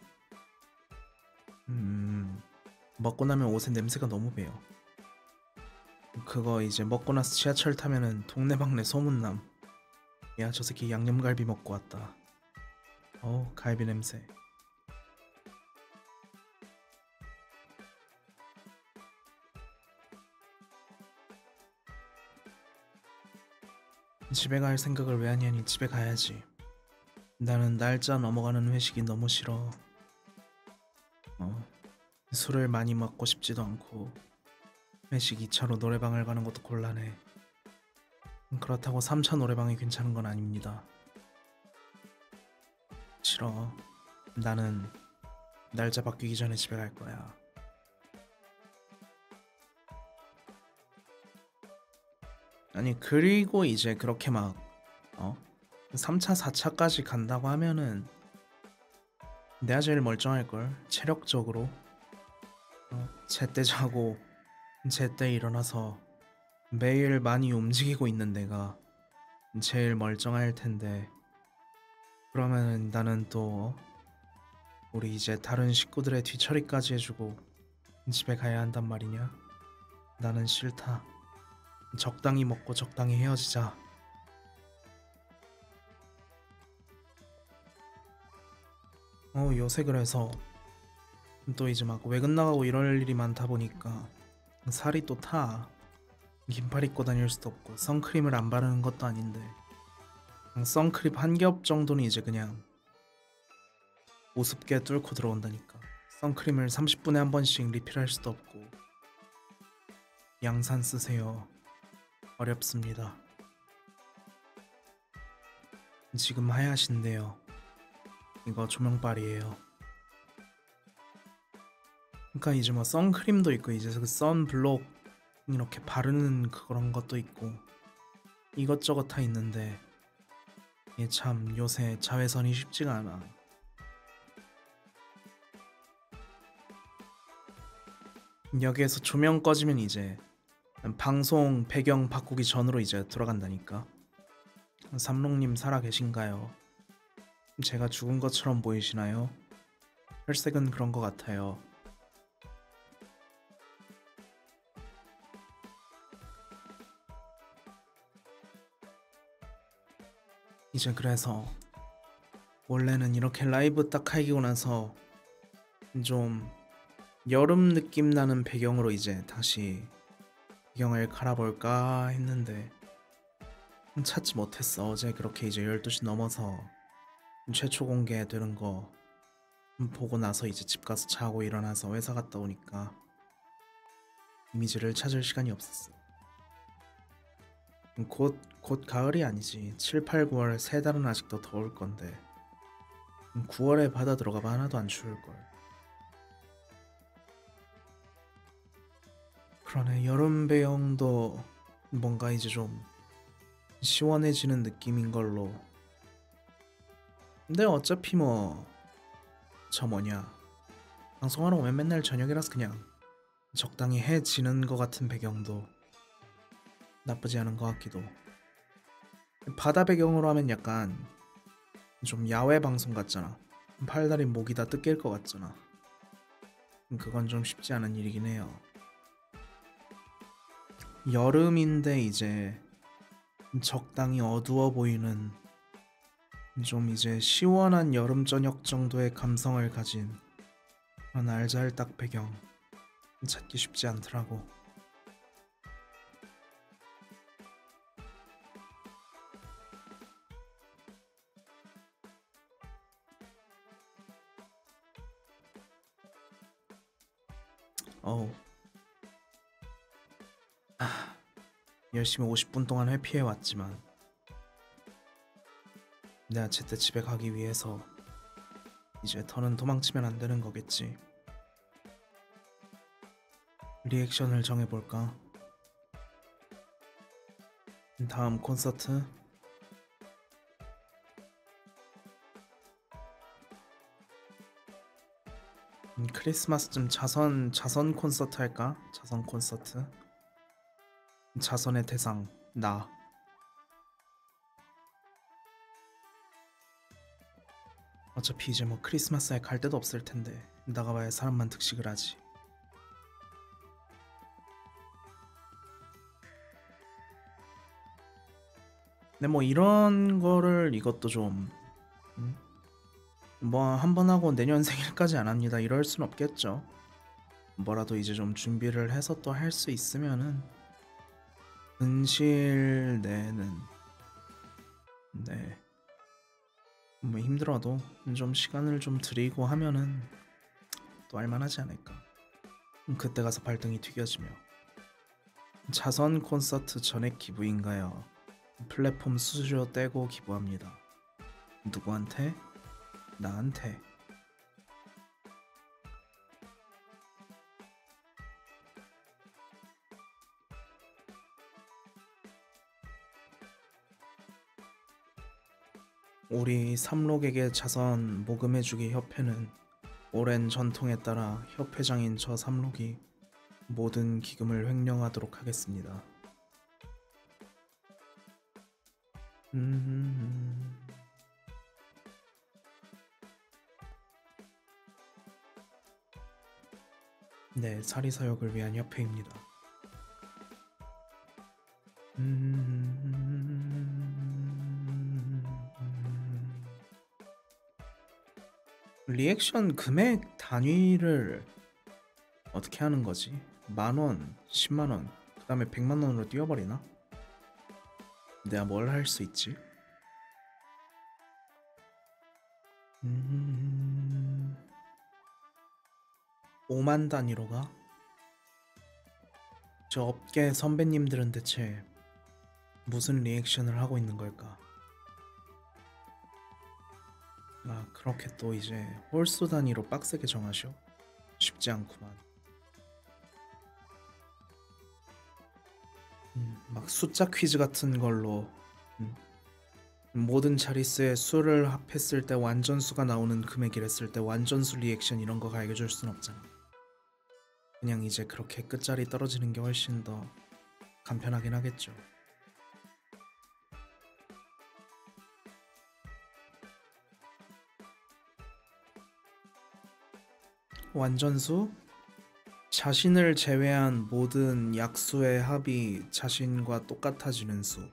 먹고 나면 옷에 냄새가 너무 배요. 그거 이제 먹고 나서 지하철 타면은 동네방네 소문남. 야, 저 새끼 양념갈비 먹고 왔다. 갈비 냄새. 집에 갈 생각을 왜 하냐니. 집에 가야지. 나는 날짜 넘어가는 회식이 너무 싫어. 어, 술을 많이 먹고 싶지도 않고 회식 2차로 노래방을 가는 것도 곤란해. 그렇다고 3차 노래방이 괜찮은 건 아닙니다. 싫어. 나는 날짜 바뀌기 전에 집에 갈 거야. 아니 그리고 이제 그렇게 막 3차 4차까지 간다고 하면은 내가 제일 멀쩡할걸. 체력적으로 제때 자고 제때 일어나서 매일 많이 움직이고 있는 내가 제일 멀쩡할 텐데, 그러면은 나는 또 우리 이제 다른 식구들의 뒤처리까지 해주고 집에 가야 한단 말이냐? 나는 싫다. 적당히 먹고 적당히 헤어지자. 요새 그래서 또 이제 막 외근 나가고 이럴 일이 많다 보니까 살이 또 타. 긴팔 입고 다닐 수도 없고 선크림을 안 바르는 것도 아닌데 그냥 선크림 한 겹 정도는 이제 그냥 우습게 뚫고 들어온다니까. 선크림을 30분에 한 번씩 리필할 수도 없고. 양산 쓰세요. 어렵습니다. 지금 하얗신데요. 이거 조명빨이에요. 그러니까 이제 뭐 선크림도 있고 이제 그 선블록 이렇게 바르는 그런 것도 있고 이것저것 다 있는데 이게 참 요새 자외선이 쉽지가 않아. 여기에서 조명 꺼지면 이제 방송 배경 바꾸기 전으로 이제 돌아간다니까. 삼롱님 살아 계신가요? 제가 죽은 것처럼 보이시나요? 혈색은 그런 것 같아요. 이제 그래서 원래는 이렇게 라이브 딱 하기고 나서 좀 여름 느낌 나는 배경으로 이제 다시 배경을 갈아볼까 했는데 찾지 못했어. 어제 그렇게 이제 12시 넘어서 최초 공개되는 거 보고 나서 이제 집 가서 자고 일어나서 회사 갔다 오니까 이미지를 찾을 시간이 없었어. 곧 가을이 아니지. 7, 8, 9월 세 달은 아직도 더울 건데 9월에 바다 들어가봐 하나도 안 추울걸. 그러네. 여름 배경도 뭔가 이제 좀 시원해지는 느낌인 걸로. 근데 어차피 뭐 저 뭐냐 방송하러 오면 맨날 저녁이라서 그냥 적당히 해지는 것 같은 배경도 나쁘지 않은 것 같기도. 바다 배경으로 하면 약간 좀 야외 방송 같잖아. 팔다리 목이 다 뜯길 것 같잖아. 그건 좀 쉽지 않은 일이긴 해요. 여름인데 이제 적당히 어두워 보이는 좀 이제 시원한 여름 저녁 정도의 감성을 가진 그런 알잘딱 배경 찾기 쉽지 않더라고. 어우, 열심히 50분 동안 회피해 왔지만 내가 제때 집에 가기 위해서 이제 더는 도망치면 안 되는 거겠지. 리액션을 정해볼까? 다음 콘서트? 크리스마스쯤 자선 콘서트 할까? 자선 콘서트? 자선의 대상 나. 어차피 이제 뭐 크리스마스에 갈 데도 없을 텐데 나가봐야 사람만 득식을 하지. 근데 뭐 이런 거를 이것도 좀 뭐 한 번 하고 내년 생일까지 안 합니다 이럴 순 없겠죠. 뭐라도 이제 좀 준비를 해서 또 할 수 있으면은 근실 내는 네. 뭐 힘들어도 좀 시간을 좀 들이고 하면은 또 할만하지 않을까. 그때 가서 발등이 튀겨지며 자선 콘서트 전액 기부인가요? 플랫폼 수수료 떼고 기부합니다. 누구한테? 나한테. 우리 삼록에게 자선 모금해주기 협회는 오랜 전통에 따라 협회장인 저 삼록이 모든 기금을 횡령하도록 하겠습니다. 음... 네, 사리사욕을 위한 협회입니다. 리액션 금액 단위를 어떻게 하는 거지? 10,000원, 10만원, 그 다음에 100만원으로 띄워버리나? 내가 뭘 할 수 있지? 5만 단위로 가? 저 업계 선배님들은 대체 무슨 리액션을 하고 있는 걸까? 아, 그렇게 또 이제 홀수 단위로 빡세게 정하셔? 쉽지 않구만. 막 숫자 퀴즈 같은 걸로 모든 자릿수에 수를 합했을 때 완전수가 나오는 금액이랬을 때 완전수 리액션 이런 거 가르쳐줄 순 없잖아. 그냥 이제 그렇게 끝자리 떨어지는 게 훨씬 더 간편하긴 하겠죠. 완전수? 자신을 제외한 모든 약수의 합이 자신과 똑같아지는 수.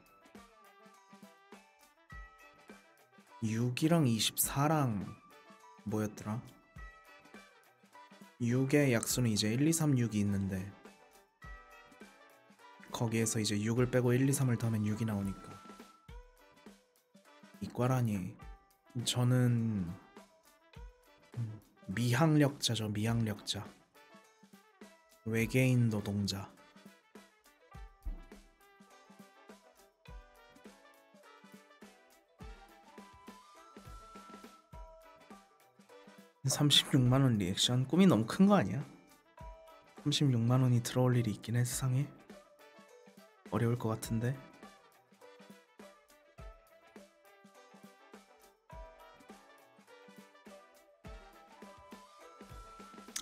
6이랑 24랑 뭐였더라? 6의 약수는 이제 1, 2, 3, 6이 있는데 거기에서 이제 6을 빼고 1, 2, 3을 더하면 6이 나오니까 이과라니. 저는 미학력자죠. 미학력자. 외계인 노동자. $36만원 리액션 꿈이 너무 큰 거 아니야? 36만원이 들어올 일이 있긴 해 세상에. 어려울 것 같은데.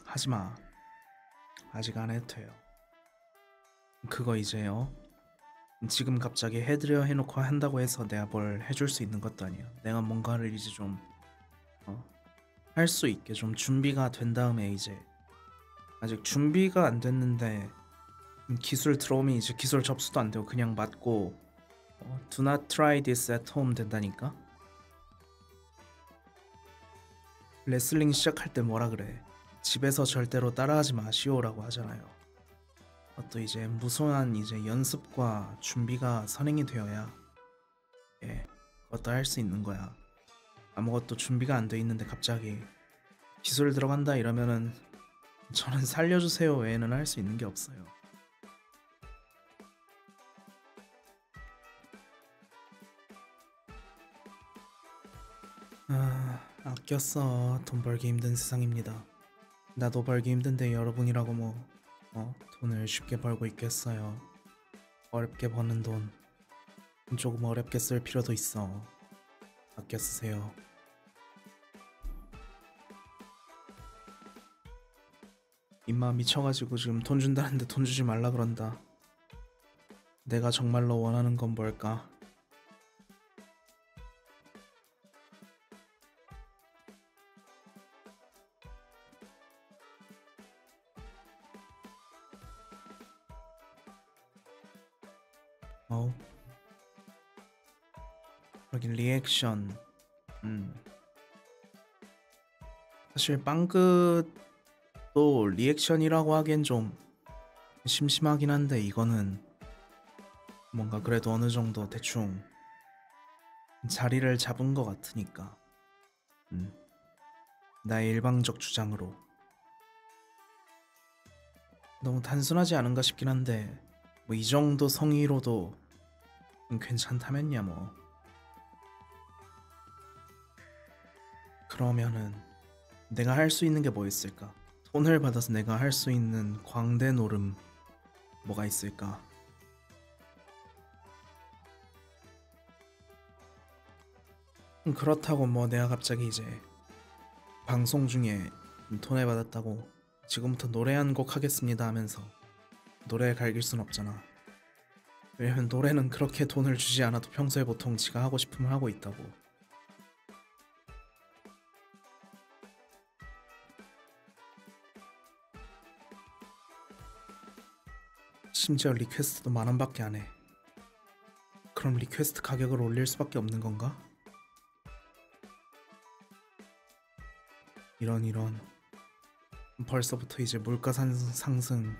하지마. 아직 안 해도 돼요. 그거 이제요. 지금 갑자기 해드려 해놓고 한다고 해서 내가 뭘 해줄 수 있는 것도 아니야. 내가 뭔가를 이제 좀 할 수 있게 좀 준비가 된 다음에 이제 아직 준비가 안 됐는데 기술 들어오면 이제 기술 접수도 안 되고 그냥 맞고 Do not try this at home 된다니까. 레슬링 시작할 때 뭐라 그래? 집에서 절대로 따라하지 마시오라고 하잖아요. 또 이제 무수한 이제 연습과 준비가 선행이 되어야 그것도 할 수 있는 거야. 아무것도 준비가 안 돼 있는데 갑자기 기술 들어간다 이러면은 저는 살려주세요 외에는 할 수 있는 게 없어요. 아꼈어. 돈 벌기 힘든 세상입니다. 나도 벌기 힘든데 여러분이라고 돈을 쉽게 벌고 있겠어요. 어렵게 버는 돈 조금 어렵게 쓸 필요도 있어. 아껴 쓰세요. 입마 미쳐가지고 지금 돈 준다는데 돈 주지 말라 그런다. 내가 정말로 원하는 건 뭘까? 여기 리액션. 사실 빵끝도 리액션이라고 하기엔 좀 심심하긴 한데 이거는 뭔가 그래도 어느 정도 대충 자리를 잡은 것 같으니까 나의 일방적 주장으로 너무 단순하지 않은가 싶긴 한데 뭐 이 정도 성의로도 괜찮다면야 뭐. 그러면은 내가 할 수 있는 게 뭐 있을까? 돈을 받아서 내가 할 수 있는 광대 노름 뭐가 있을까? 그렇다고 뭐 내가 갑자기 이제 방송 중에 돈을 받았다고 지금부터 노래 한 곡 하겠습니다 하면서 노래에 갈길 순 없잖아. 왜냐면 노래는 그렇게 돈을 주지 않아도 평소에 보통 지가 하고 싶으면 하고 있다고. 심지어 리퀘스트도 10,000원밖에 안 해. 그럼 리퀘스트 가격을 올릴 수밖에 없는 건가? 이런 벌써부터 이제 물가 상승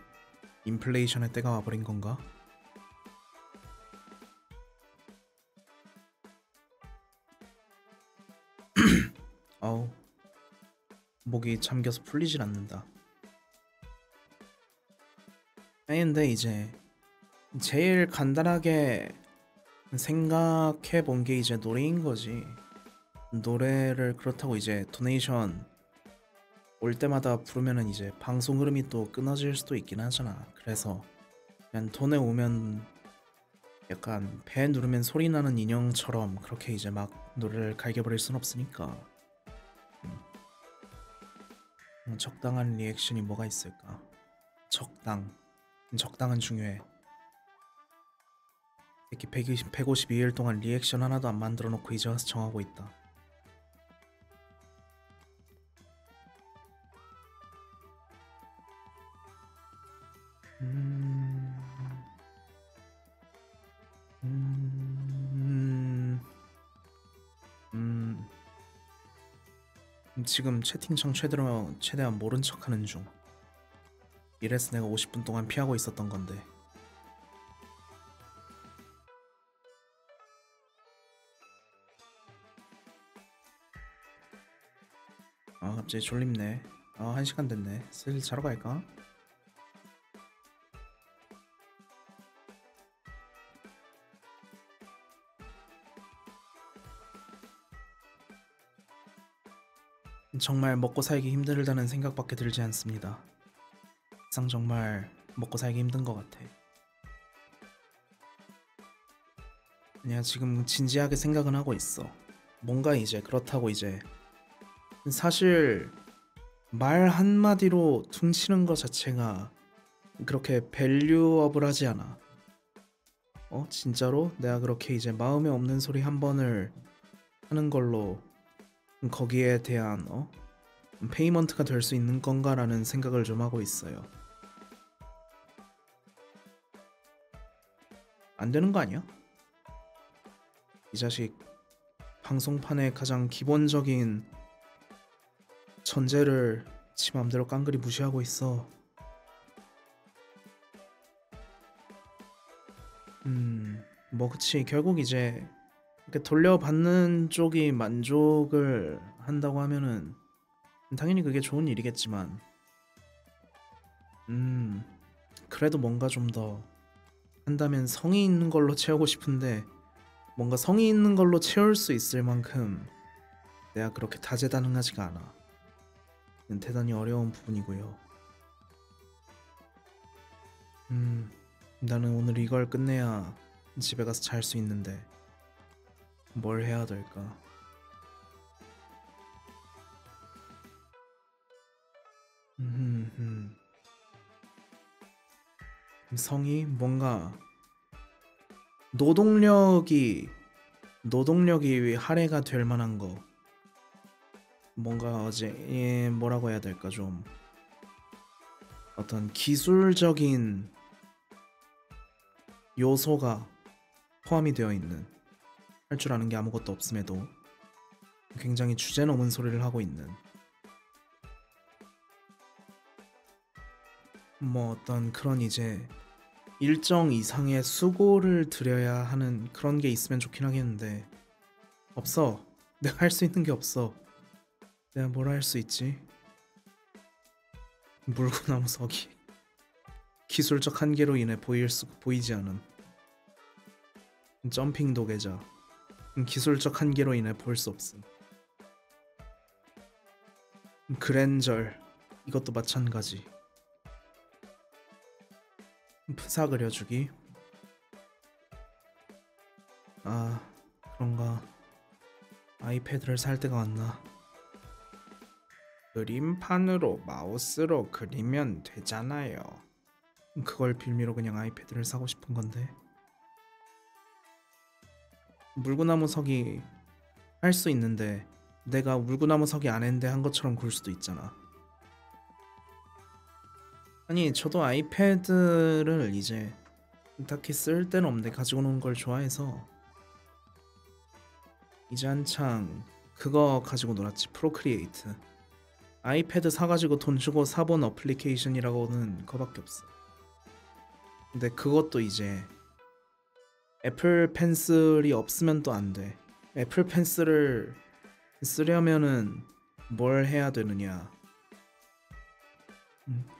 인플레이션의 때가 와버린 건가? 어우, 목이 잠겨서 풀리질 않는다. 아니 근데 이제 제일 간단하게 생각해 본 게 이제 노래인 거지. 노래를 그렇다고 이제 도네이션 올 때마다 부르면은 이제 방송 흐름이 또 끊어질 수도 있긴 하잖아. 그래서 그냥 돈에 오면 약간 배 누르면 소리 나는 인형처럼 그렇게 이제 막 노래를 갈겨버릴 순 없으니까. 적당한 리액션이 뭐가 있을까? 적당은 중요해. 이렇게 152일 동안 리액션 하나도 안 만들어 놓고 이제 와서 정하고 있다. 음... 음... 음... 지금 채팅창 최대한 모른 척하는 중. 이래서 내가 50분 동안 피하고 있었던 건데. 아 갑자기 졸립네. 1시간 됐네. 슬슬 자러 갈까? 정말 먹고 살기 힘들다는 생각밖에 들지 않습니다. 세상 정말 먹고 살기 힘든 것 같아. 그냥 지금 진지하게 생각은 하고 있어. 뭔가 이제 그렇다고 이제 사실 말 한마디로 퉁치는 것 자체가 그렇게 밸류업을 하지 않아. 진짜로 내가 그렇게 이제 마음에 없는 소리 한 번을 하는 걸로 거기에 대한 페이먼트가 될 수 있는 건가라는 생각을 좀 하고 있어요. 안 되는 거 아니야? 이 자식 방송판의 가장 기본적인 전제를 지 맘대로 깡그리 무시하고 있어. 뭐 그치 결국 이제 이렇게 돌려받는 쪽이 만족을 한다고 하면은 당연히 그게 좋은 일이겠지만 그래도 뭔가 좀 더 한다면 성의 있는 걸로 채우고 싶은데 뭔가 성의 있는 걸로 채울 수 있을 만큼 내가 그렇게 다재다능하지가 않아. 대단히 어려운 부분이고요. 나는 오늘 이걸 끝내야 집에 가서 잘 수 있는데 뭘 해야 될까? 성이 뭔가 노동력이 할애가 될 만한 거 뭔가 뭐라고 해야 될까 좀 어떤 기술적인 요소가 포함이 되어 있는 할 줄 아는 게 아무것도 없음에도 굉장히 주제 넘은 소리를 하고 있는 뭐 어떤 그런 이제 일정 이상의 수고를 들여야 하는 그런 게 있으면 좋긴 하겠는데 없어. 내가 할 수 있는 게 없어. 내가 뭘 할 수 있지? 물구나무 서기. 기술적 한계로 인해 보이지 않음. 점핑 도계자. 기술적 한계로 인해 볼 수 없음. 그랜절. 이것도 마찬가지. 프사 그려주기. 아, 그런가. 아이패드를 살 때가 왔나. 그림판으로 마우스로 그리면 되잖아요. 그걸 빌미로 그냥 아이패드를 사고 싶은 건데. 물구나무서기 할 수 있는데 내가 물구나무서기 안 했는데 한 것처럼 굴 수도 있잖아. 아니, 저도 아이패드를 이제 딱히 쓸 데는 없는데 가지고 노는 걸 좋아해서 이제 한창 그거 가지고 놀았지. 프로크리에이트. 아이패드 사가지고 돈 주고 사본 어플리케이션이라고는 그거밖에 없어. 근데 그것도 이제 애플 펜슬이 없으면 또 안 돼. 애플 펜슬을 쓰려면은 뭘 해야 되느냐.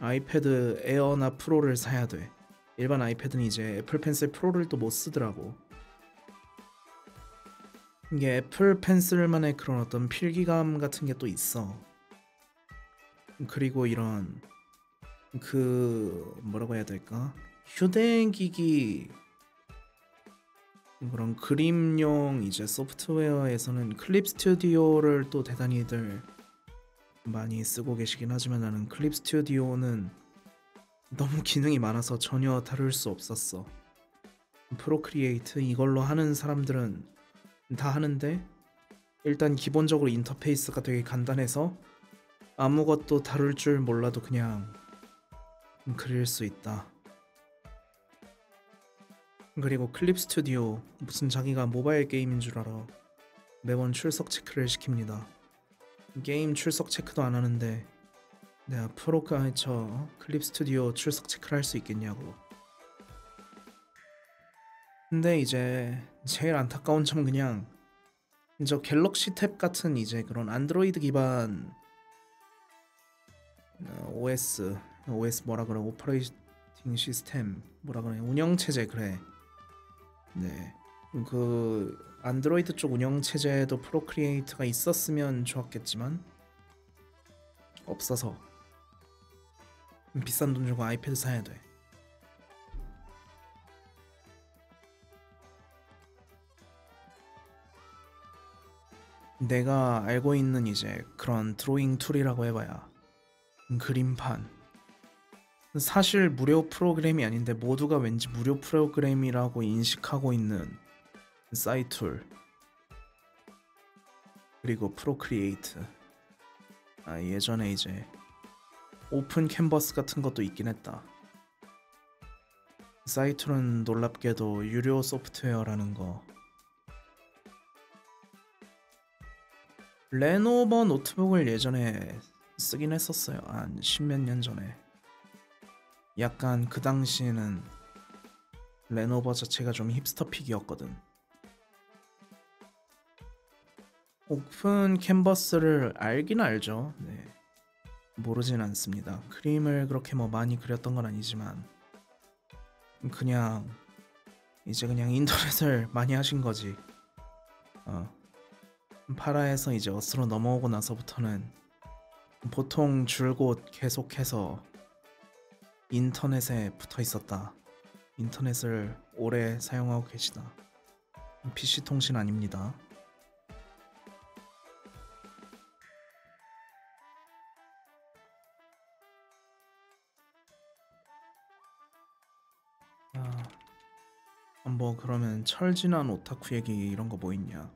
아이패드 에어나 프로를 사야 돼. 일반 아이패드는 이제 애플 펜슬 프로를 또 못 쓰더라고. 이게 애플 펜슬만의 그런 어떤 필기감 같은 게 또 있어. 그리고 이런 그 뭐라고 해야 될까? 휴대기기 그런 그림용 이제 소프트웨어에서는 클립 스튜디오를 또 대단히들 많이 쓰고 계시긴 하지만 나는 클립 스튜디오는 너무 기능이 많아서 전혀 다룰 수 없었어. 프로크리에이트 이걸로 하는 사람들은 다 하는데 일단 기본적으로 인터페이스가 되게 간단해서 아무것도 다룰 줄 몰라도 그냥 그릴 수 있다. 그리고 클립 스튜디오 무슨 자기가 모바일 게임인 줄 알아. 매번 출석 체크를 시킵니다. 게임 출석 체크도 안 하는데 내가 프로가 저 클립 스튜디오 출석 체크를 할 수 있겠냐고. 근데 이제 제일 안타까운 점 그냥 저 갤럭시 탭 같은 이제 그런 안드로이드 기반 OS 뭐라 그래, 오퍼레이팅 시스템 뭐라 그래, 운영체제. 그래. 네. 그 안드로이드 쪽 운영체제에도 프로크리에이트가 있었으면 좋았겠지만 없어서 비싼 돈 주고 아이패드 사야 돼. 내가 알고 있는 이제 그런 드로잉 툴이라고 해봐야 그림판. 사실 무료 프로그램이 아닌데 모두가 왠지 무료 프로그램이라고 인식하고 있는 사이툴. 그리고 프로크리에이트. 예전에 이제 오픈 캔버스 같은 것도 있긴 했다. 사이툴은 놀랍게도 유료 소프트웨어라는 거. 레노버 노트북을 예전에 쓰긴 했었어요. 한 십몇 년 전에. 약간 그 당시에는 레노버 자체가 좀 힙스터픽이었거든. 오픈 캔버스를 알긴 알죠. 네. 모르진 않습니다. 그림을 그렇게 뭐 많이 그렸던 건 아니지만 그냥 이제 그냥 인터넷을 많이 하신 거지. 파라에서 이제 어스로 넘어오고 나서부터는 보통 줄곧 계속해서 인터넷에 붙어 있었다. 인터넷을 오래 사용하고 계시다. PC 통신 아닙니다. 뭐 그러면 철진한 오타쿠 얘기 이런 거 뭐 있냐?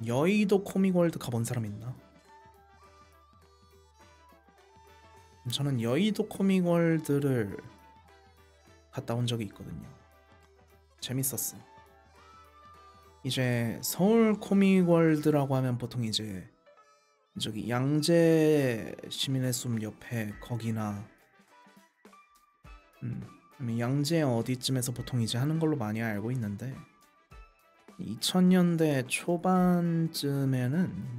여의도 코믹월드 가본 사람 있나? 저는 여의도 코믹월드를 갔다 온 적이 있거든요. 재밌었어. 이제 서울 코믹월드라고 하면 보통 이제 저기 양재 시민의 숲 옆에 거기나 양재 어디쯤에서 보통 이제 하는 걸로 많이 알고 있는데 2000년대 초반쯤에는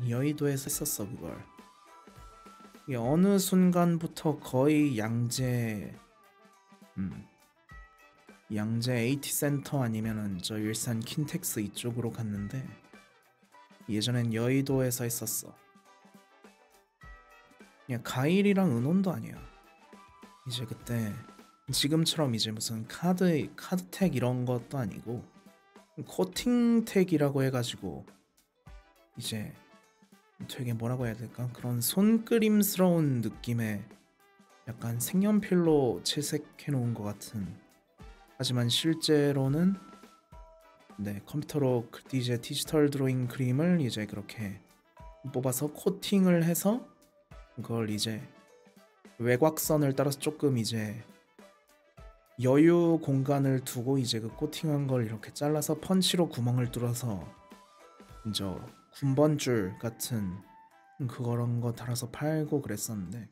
여의도에서 했었어 그걸. 이게 어느 순간부터 거의 음, 양재 AT 센터 아니면은 저 일산 킨텍스 이쪽으로 갔는데 예전엔 여의도에서 했었어. 그냥 가일이랑 은혼도 아니야. 이제 그때 지금처럼 이제 무슨 카드택 이런 것도 아니고 코팅택이라고 해가지고 이제 되게 뭐라고 해야 될까? 그런 손그림스러운 느낌의 약간 색연필로 채색해 놓은 것 같은. 하지만 실제로는 네 컴퓨터로 이제 디지털 드로잉 그림을 이제 그렇게 뽑아서 코팅을 해서 그걸 이제 외곽선을 따라서 조금 이제 여유 공간을 두고 이제 그 코팅한 걸 이렇게 잘라서 펀치로 구멍을 뚫어서 이제 군번줄 같은 그런 거 달아서 팔고 그랬었는데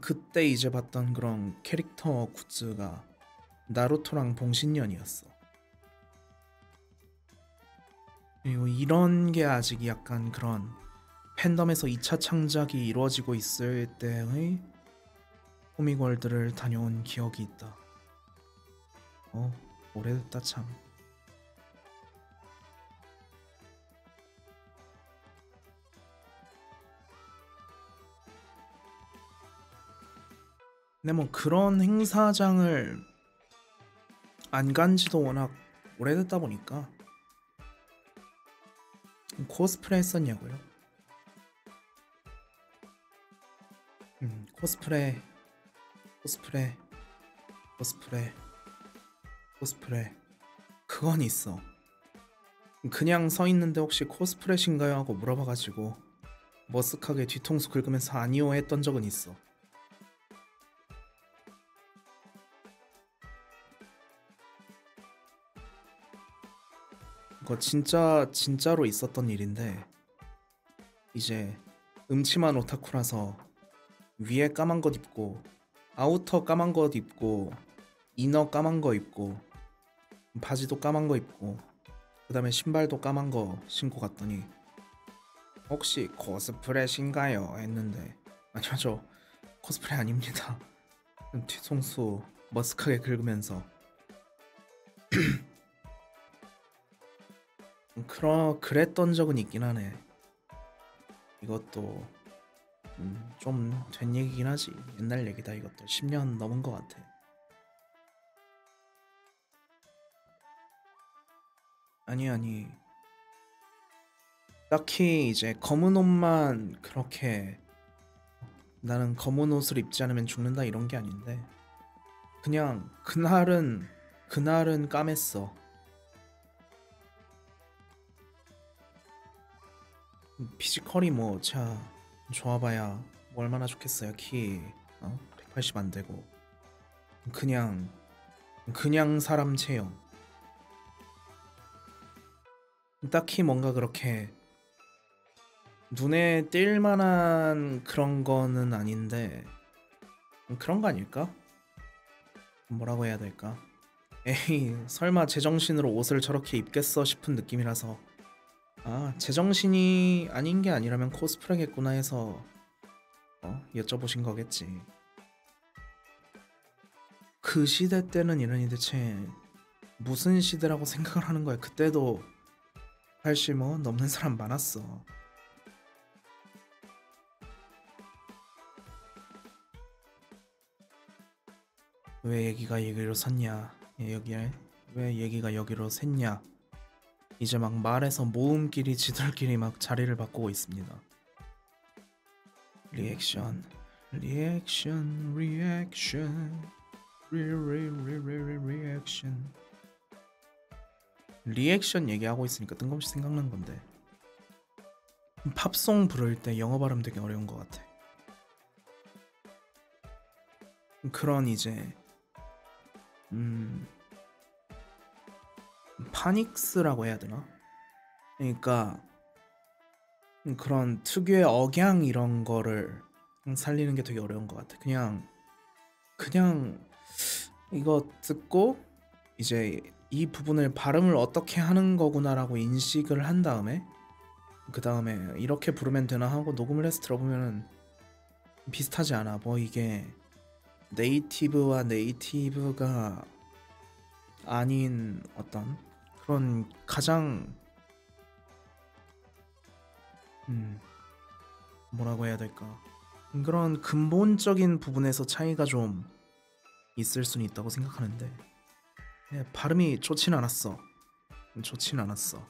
그때 이제 봤던 그런 캐릭터 굿즈가 나루토랑 봉신년이었어. 그리고 이런 게 아직 약간 그런 팬덤에서 2차 창작이 이루어지고 있을 때의 호미월드를 다녀온 기억이 있다. 오래됐다 참. 근데 뭐 그런 행사장을 안 간지도 워낙 오래됐다 보니까. 코스프레 했었냐고요? 코스프레 코스프레 코스프레 코스프레 그건 있어. 그냥 서 있는데 혹시 코스프레신가요? 하고 물어봐가지고 머쓱하게 뒤통수 긁으면서 아니요 했던 적은 있어. 그거 진짜로 있었던 일인데 이제 음침한 오타쿠라서 위에 까만 것 입고 아우터 까만 것 입고 이너 까만 거 입고 바지도 까만 거 입고 그 다음에 신발도 까만 거 신고 갔더니 혹시 코스프레신가요? 했는데 아니요 저 코스프레 아닙니다. 뒤통수 머쓱하게 긁으면서 그랬던 적은 있긴 하네. 이것도 좀 된 얘기긴 하지. 옛날 얘기다 이것도 10년 넘은 것 같아. 아니 딱히 이제 검은 옷만 그렇게 나는 검은 옷을 입지 않으면 죽는다 이런 게 아닌데 그냥 그날은 까맸어. 피지컬이 뭐 자 좋아봐야 뭐 얼마나 좋겠어요. 키 180 안 되고 그냥 사람 체형. 딱히 뭔가 그렇게 눈에 띌 만한 그런 거는 아닌데 그런 거 아닐까? 뭐라고 해야 될까? 에이 설마 제정신으로 옷을 저렇게 입겠어 싶은 느낌이라서 제정신이 아닌 게 아니라면 코스프레겠구나 해서 여쭤보신 거겠지. 그 시대 때는 이러니 대체 무슨 시대라고 생각을 하는 거야. 그때도 80 뭐 넘는 사람 많았어. 왜 얘기가 여기로 섰냐? 여기에 왜 얘기가 여기로 샜냐? 이제 막 말해서 모음끼리 지들끼리 막 자리를 바꾸고 있습니다. 리액션 리액션 얘기하고 있으니까 뜬금없이 생각난 건데 팝송 부를 때 영어 발음 되게 어려운 것 같아. 그런 이제 파닉스라고 해야 되나? 그러니까 그런 특유의 억양 이런 거를 살리는 게 되게 어려운 것 같아. 그냥 이거 듣고 이제 이 부분을 발음을 어떻게 하는 거구나라고 인식을 한 다음에 그 다음에 이렇게 부르면 되나 하고 녹음을 해서 들어보면은 비슷하지 않아. 뭐 이게 네이티브와 네이티브가 아닌 어떤 그런 가장 음 뭐라고 해야 될까? 그런 근본적인 부분에서 차이가 좀 있을 수는 있다고 생각하는데 발음이 좋진 않았어. 좋진 않았어.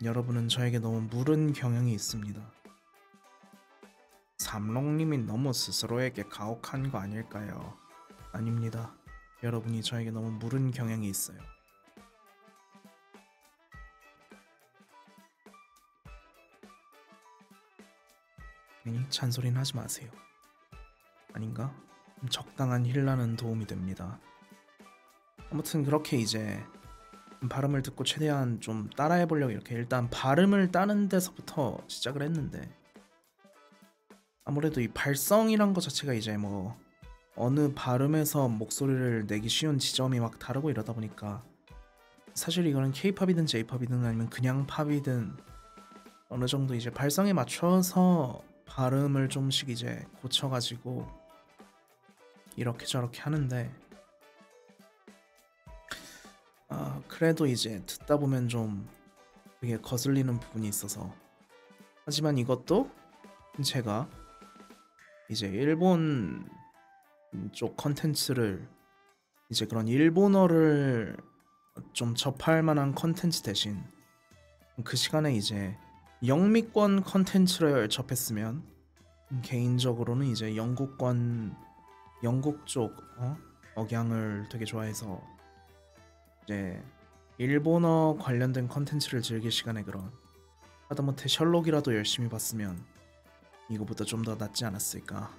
여러분은 저에게 너무 물은 경향이 있습니다. 삼롱님이 너무 스스로에게 가혹한 거 아닐까요? 아닙니다. 여러분이 저에게 너무 물은 경향이 있어요. 괜히 잔소리는 하지 마세요. 아닌가? 적당한 힐라는 도움이 됩니다. 아무튼 그렇게 이제 발음을 듣고 최대한 좀 따라해보려고 이렇게 일단 발음을 따는 데서부터 시작을 했는데 아무래도 이 발성이란 것 자체가 이제 뭐 어느 발음에서 목소리를 내기 쉬운 지점이 막 다르고 이러다 보니까 사실 이거는 K-팝이든 J-팝이든 아니면 그냥 팝이든 어느 정도 이제 발성에 맞춰서 발음을 좀씩 이제 고쳐가지고 이렇게 저렇게 하는데 그래도 이제 듣다 보면 좀 되게 거슬리는 부분이 있어서 하지만 이것도 제가 이제 일본 쪽 컨텐츠를 이제 그런 일본어를 좀 접할 만한 컨텐츠 대신 그 시간에 이제 영미권 컨텐츠를 접했으면 개인적으로는 이제 영국 쪽 억양을 되게 좋아해서 이제 일본어 관련된 컨텐츠를 즐길 시간에 그런 하다못해 셜록이라도 열심히 봤으면 이거보다 좀 더 낫지 않았을까.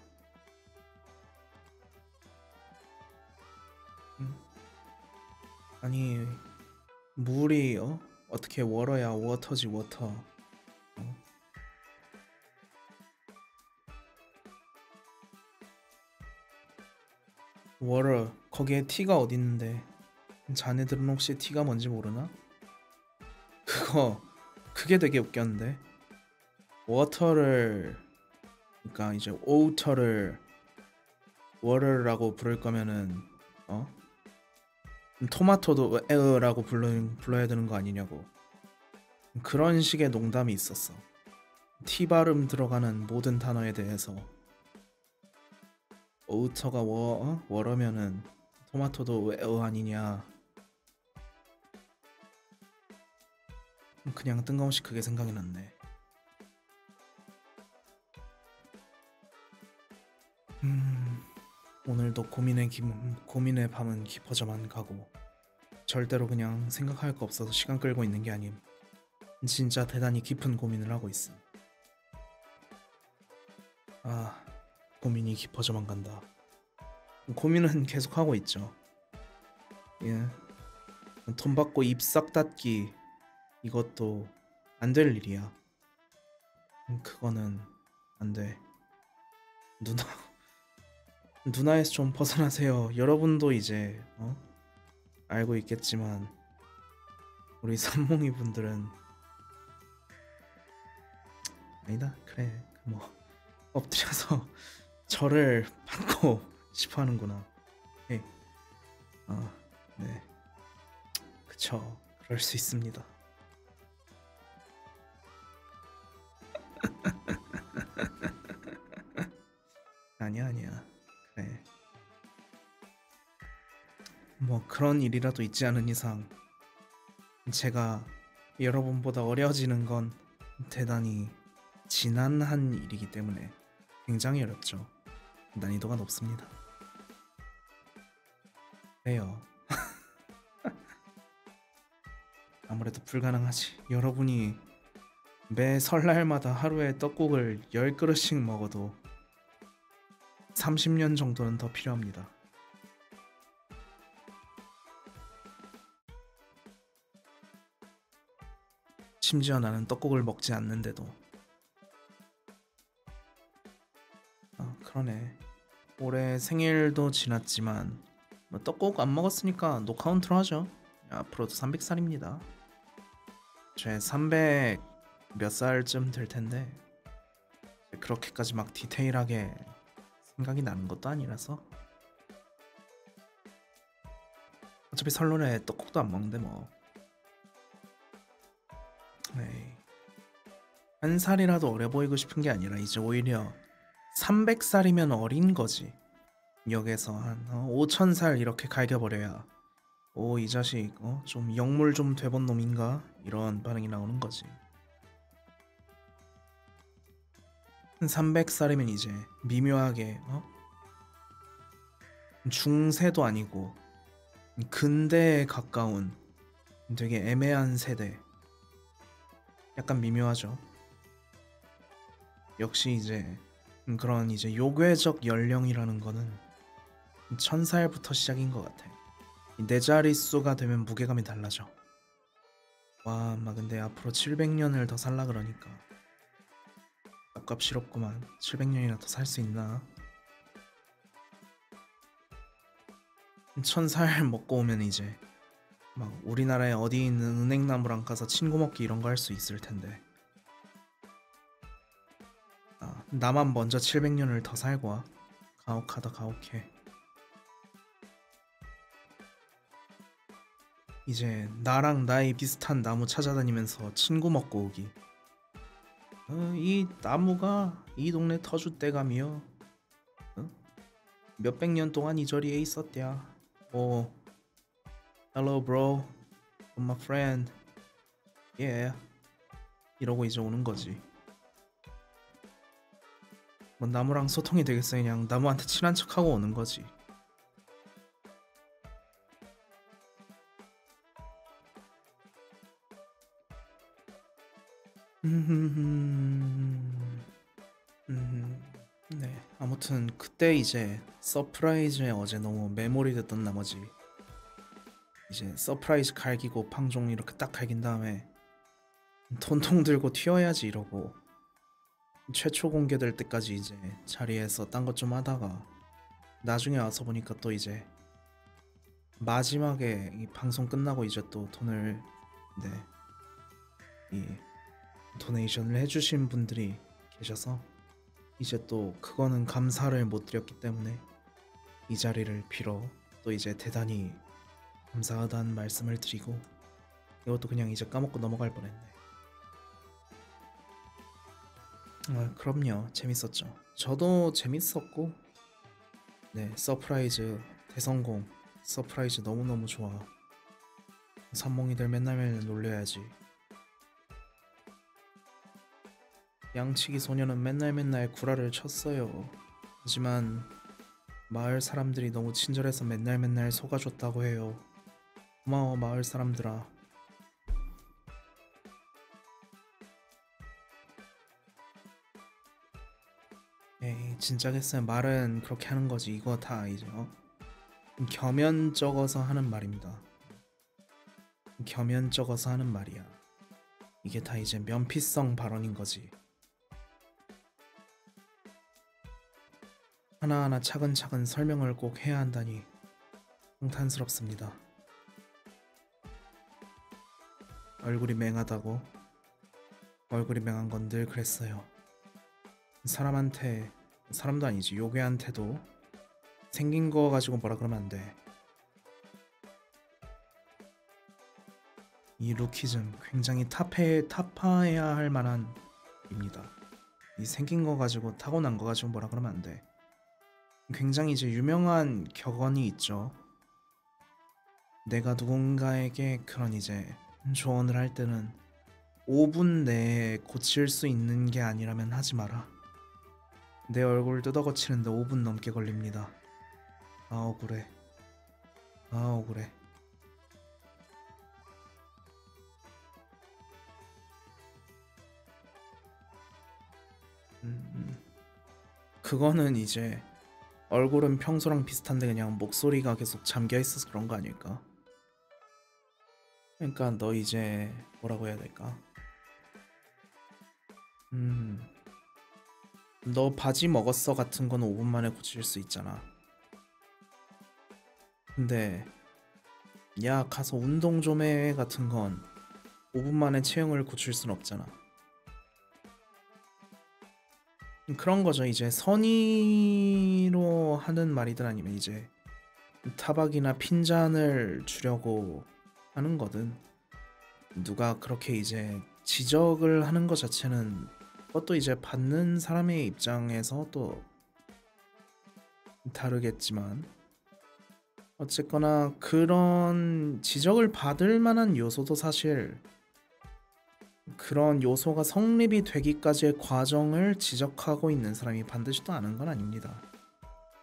아니 물이 어떻게 워러야 워터지 워터. 워러 거기에 T가 어디 있는데 자네들은 혹시 T가 뭔지 모르나? 그게 되게 웃겼는데 워터를 그러니까 이제 오우터를 워러라고 부를 거면은 토마토도 에어라고 불러야 되는 거 아니냐고 그런 식의 농담이 있었어. T 발음 들어가는 모든 단어에 대해서 오우터가 워러면은 토마토도 에어 아니냐. 그냥 뜬금없이 그게 생각이 났네. 오늘도 고민의 밤은 깊어져만 가고 절대로 그냥 생각할 거 없어서 시간 끌고 있는 게 아님. 진짜 대단히 깊은 고민을 하고 있음. 고민이 깊어져만 간다. 고민은 계속하고 있죠. 예. 돈 받고 입 싹 닫기 이것도 안 될 일이야. 그거는 안 돼. 누나에서 좀 벗어나세요. 여러분도 이제 알고 있겠지만 우리 삼몽이 분들은 아니다. 그래. 뭐 엎드려서 저를 받고 싶어 하는구나. 예. 네. 그쵸. 그럴 수 있습니다. 아니야. 그래. 뭐 그런 일이라도 있지 않은 이상 제가 여러분보다 어려지는 건 대단히 지난한 일이기 때문에 굉장히 어렵죠. 난이도가 높습니다. 그래요. 아무래도 불가능하지. 여러분이 매 설날마다 하루에 떡국을 10그릇씩 먹어도 30년 정도는 더 필요합니다. 심지어 나는 떡국을 먹지 않는데도. 그러네. 올해 생일도 지났지만 뭐 떡국 안 먹었으니까 노카운트로 하죠. 앞으로도 300살입니다. 제 300 몇 살쯤 될 텐데 그렇게까지 막 디테일하게 생각이 나는 것도 아니라서 어차피 설날에 떡국도 안 먹는데 뭐. 에이. 한 살이라도 어려 보이고 싶은 게 아니라 이제 오히려 300살이면 어린 거지. 역에서 한 5,000살 이렇게 갈겨버려야 오 이 자식 좀 영물 좀 돼본 놈인가 이런 반응이 나오는 거지. 300살이면 이제 미묘하게 중세도 아니고 근대에 가까운 되게 애매한 세대. 약간 미묘하죠. 역시 이제 그런 이제 요괴적 연령이라는 거는 1,000살부터 시작인 것 같아. 네 자릿수가 되면 무게감이 달라져. 와, 막 근데 앞으로 700년을 더 살라 그러니까 아깝시럽구만. 700년이나 더 살 수 있나? 1,000살 먹고 오면 이제 막 우리나라에 어디 있는 은행나무랑 가서 친구 먹기 이런 거 할 수 있을 텐데. 나만 먼저 700년을 더 살고 와. 가혹하다 가혹해. 이제 나랑 나이 비슷한 나무 찾아다니면서 친구 먹고 오기. 이 나무가 이 동네 터줏대감이여. 몇백 년 동안 이 자리에 있었대야. Hello bro, I'm my friend. Yeah. 이러고 이제 오는 거지. 뭐 나무랑 소통이 되겠어. 그냥 나무한테 친한 척하고 오는 거지. 네. 아무튼 그때 이제 서프라이즈에 어제 너무 메모리 됐던 나머지 이제 서프라이즈 갈기고 방종 이렇게 딱 갈긴 다음에 돈통 들고 튀어야지 이러고 최초 공개될 때까지 이제 자리에서 딴 것 좀 하다가 나중에 와서 보니까 또 이제 마지막에 이 방송 끝나고 이제 또 돈을 이 도네이션을 해주신 분들이 계셔서 이제 또 그거는 감사를 못 드렸기 때문에 이 자리를 빌어 또 이제 대단히 감사하다는 말씀을 드리고 이것도 그냥 이제 까먹고 넘어갈 뻔했네. 그럼요. 재밌었죠. 저도 재밌었고 네 서프라이즈 대성공. 서프라이즈 너무너무 좋아. 산몽이들 맨날 놀려야지. 양치기 소녀는 맨날 구라를 쳤어요. 하지만 마을 사람들이 너무 친절해서 맨날 속아줬다고 해요. 고마워 마을 사람들아. 에이 진짜겠어요. 말은 그렇게 하는 거지. 이거 다 이제 겸연쩍어서 하는 말입니다. 겸연쩍어서 하는 말이야. 이게 다 이제 면피성 발언인 거지. 하나하나 차근차근 설명을 꼭 해야 한다니 통탄스럽습니다. 얼굴이 맹하다고? 얼굴이 맹한 건 늘 그랬어요. 사람한테, 사람도 아니지 요괴한테도 생긴 거 가지고 뭐라 그러면 안 돼. 이 루키즘 굉장히 타파해야 할 만한 입니다. 이 생긴 거 가지고 타고난 거 가지고 뭐라 그러면 안 돼. 굉장히 이제 유명한 격언이 있죠. 내가 누군가에게 그런 이제 조언을 할 때는 5분 내에 고칠 수 있는 게 아니라면 하지 마라. 내 얼굴 뜯어고치는데 5분 넘게 걸립니다. 아 억울해. 아 억울해. 그거는 이제 얼굴은 평소랑 비슷한데 그냥 목소리가 계속 잠겨있어서 그런 거 아닐까? 그러니까 너 이제 뭐라고 해야 될까? 너 바지 먹었어 같은 건 5분 만에 고칠 수 있잖아. 근데 야 가서 운동 좀 해 같은 건 5분 만에 체형을 고칠 순 없잖아. 그런 거죠. 이제 선의로 하는 말이든 아니면 이제 타박이나 핀잔을 주려고 하는 거든, 누가 그렇게 이제 지적을 하는 것 자체는 그것도 이제 받는 사람의 입장에서 또 다르겠지만, 어쨌거나 그런 지적을 받을 만한 요소도 사실 그런 요소가 성립이 되기까지의 과정을 지적하고 있는 사람이 반드시 또 아는 건 아닙니다.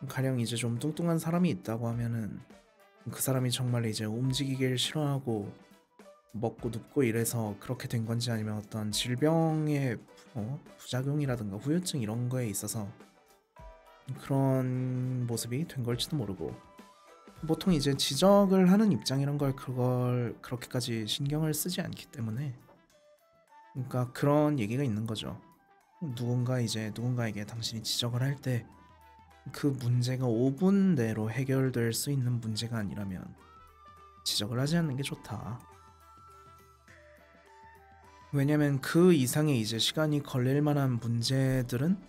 가령 이제 좀 뚱뚱한 사람이 있다고 하면은 그 사람이 정말 이제 움직이길 싫어하고 먹고 눕고 이래서 그렇게 된 건지, 아니면 어떤 질병의 부작용이라든가 후유증 이런 거에 있어서 그런 모습이 된 걸지도 모르고, 보통 이제 지적을 하는 입장이란 걸 그걸 그렇게까지 신경을 쓰지 않기 때문에, 그러니까 그런 얘기가 있는 거죠. 누군가 이제 누군가에게 당신이 지적을 할 때 그 문제가 5분 내로 해결될 수 있는 문제가 아니라면 지적을 하지 않는 게 좋다. 왜냐면 그 이상의 이제 시간이 걸릴 만한 문제들은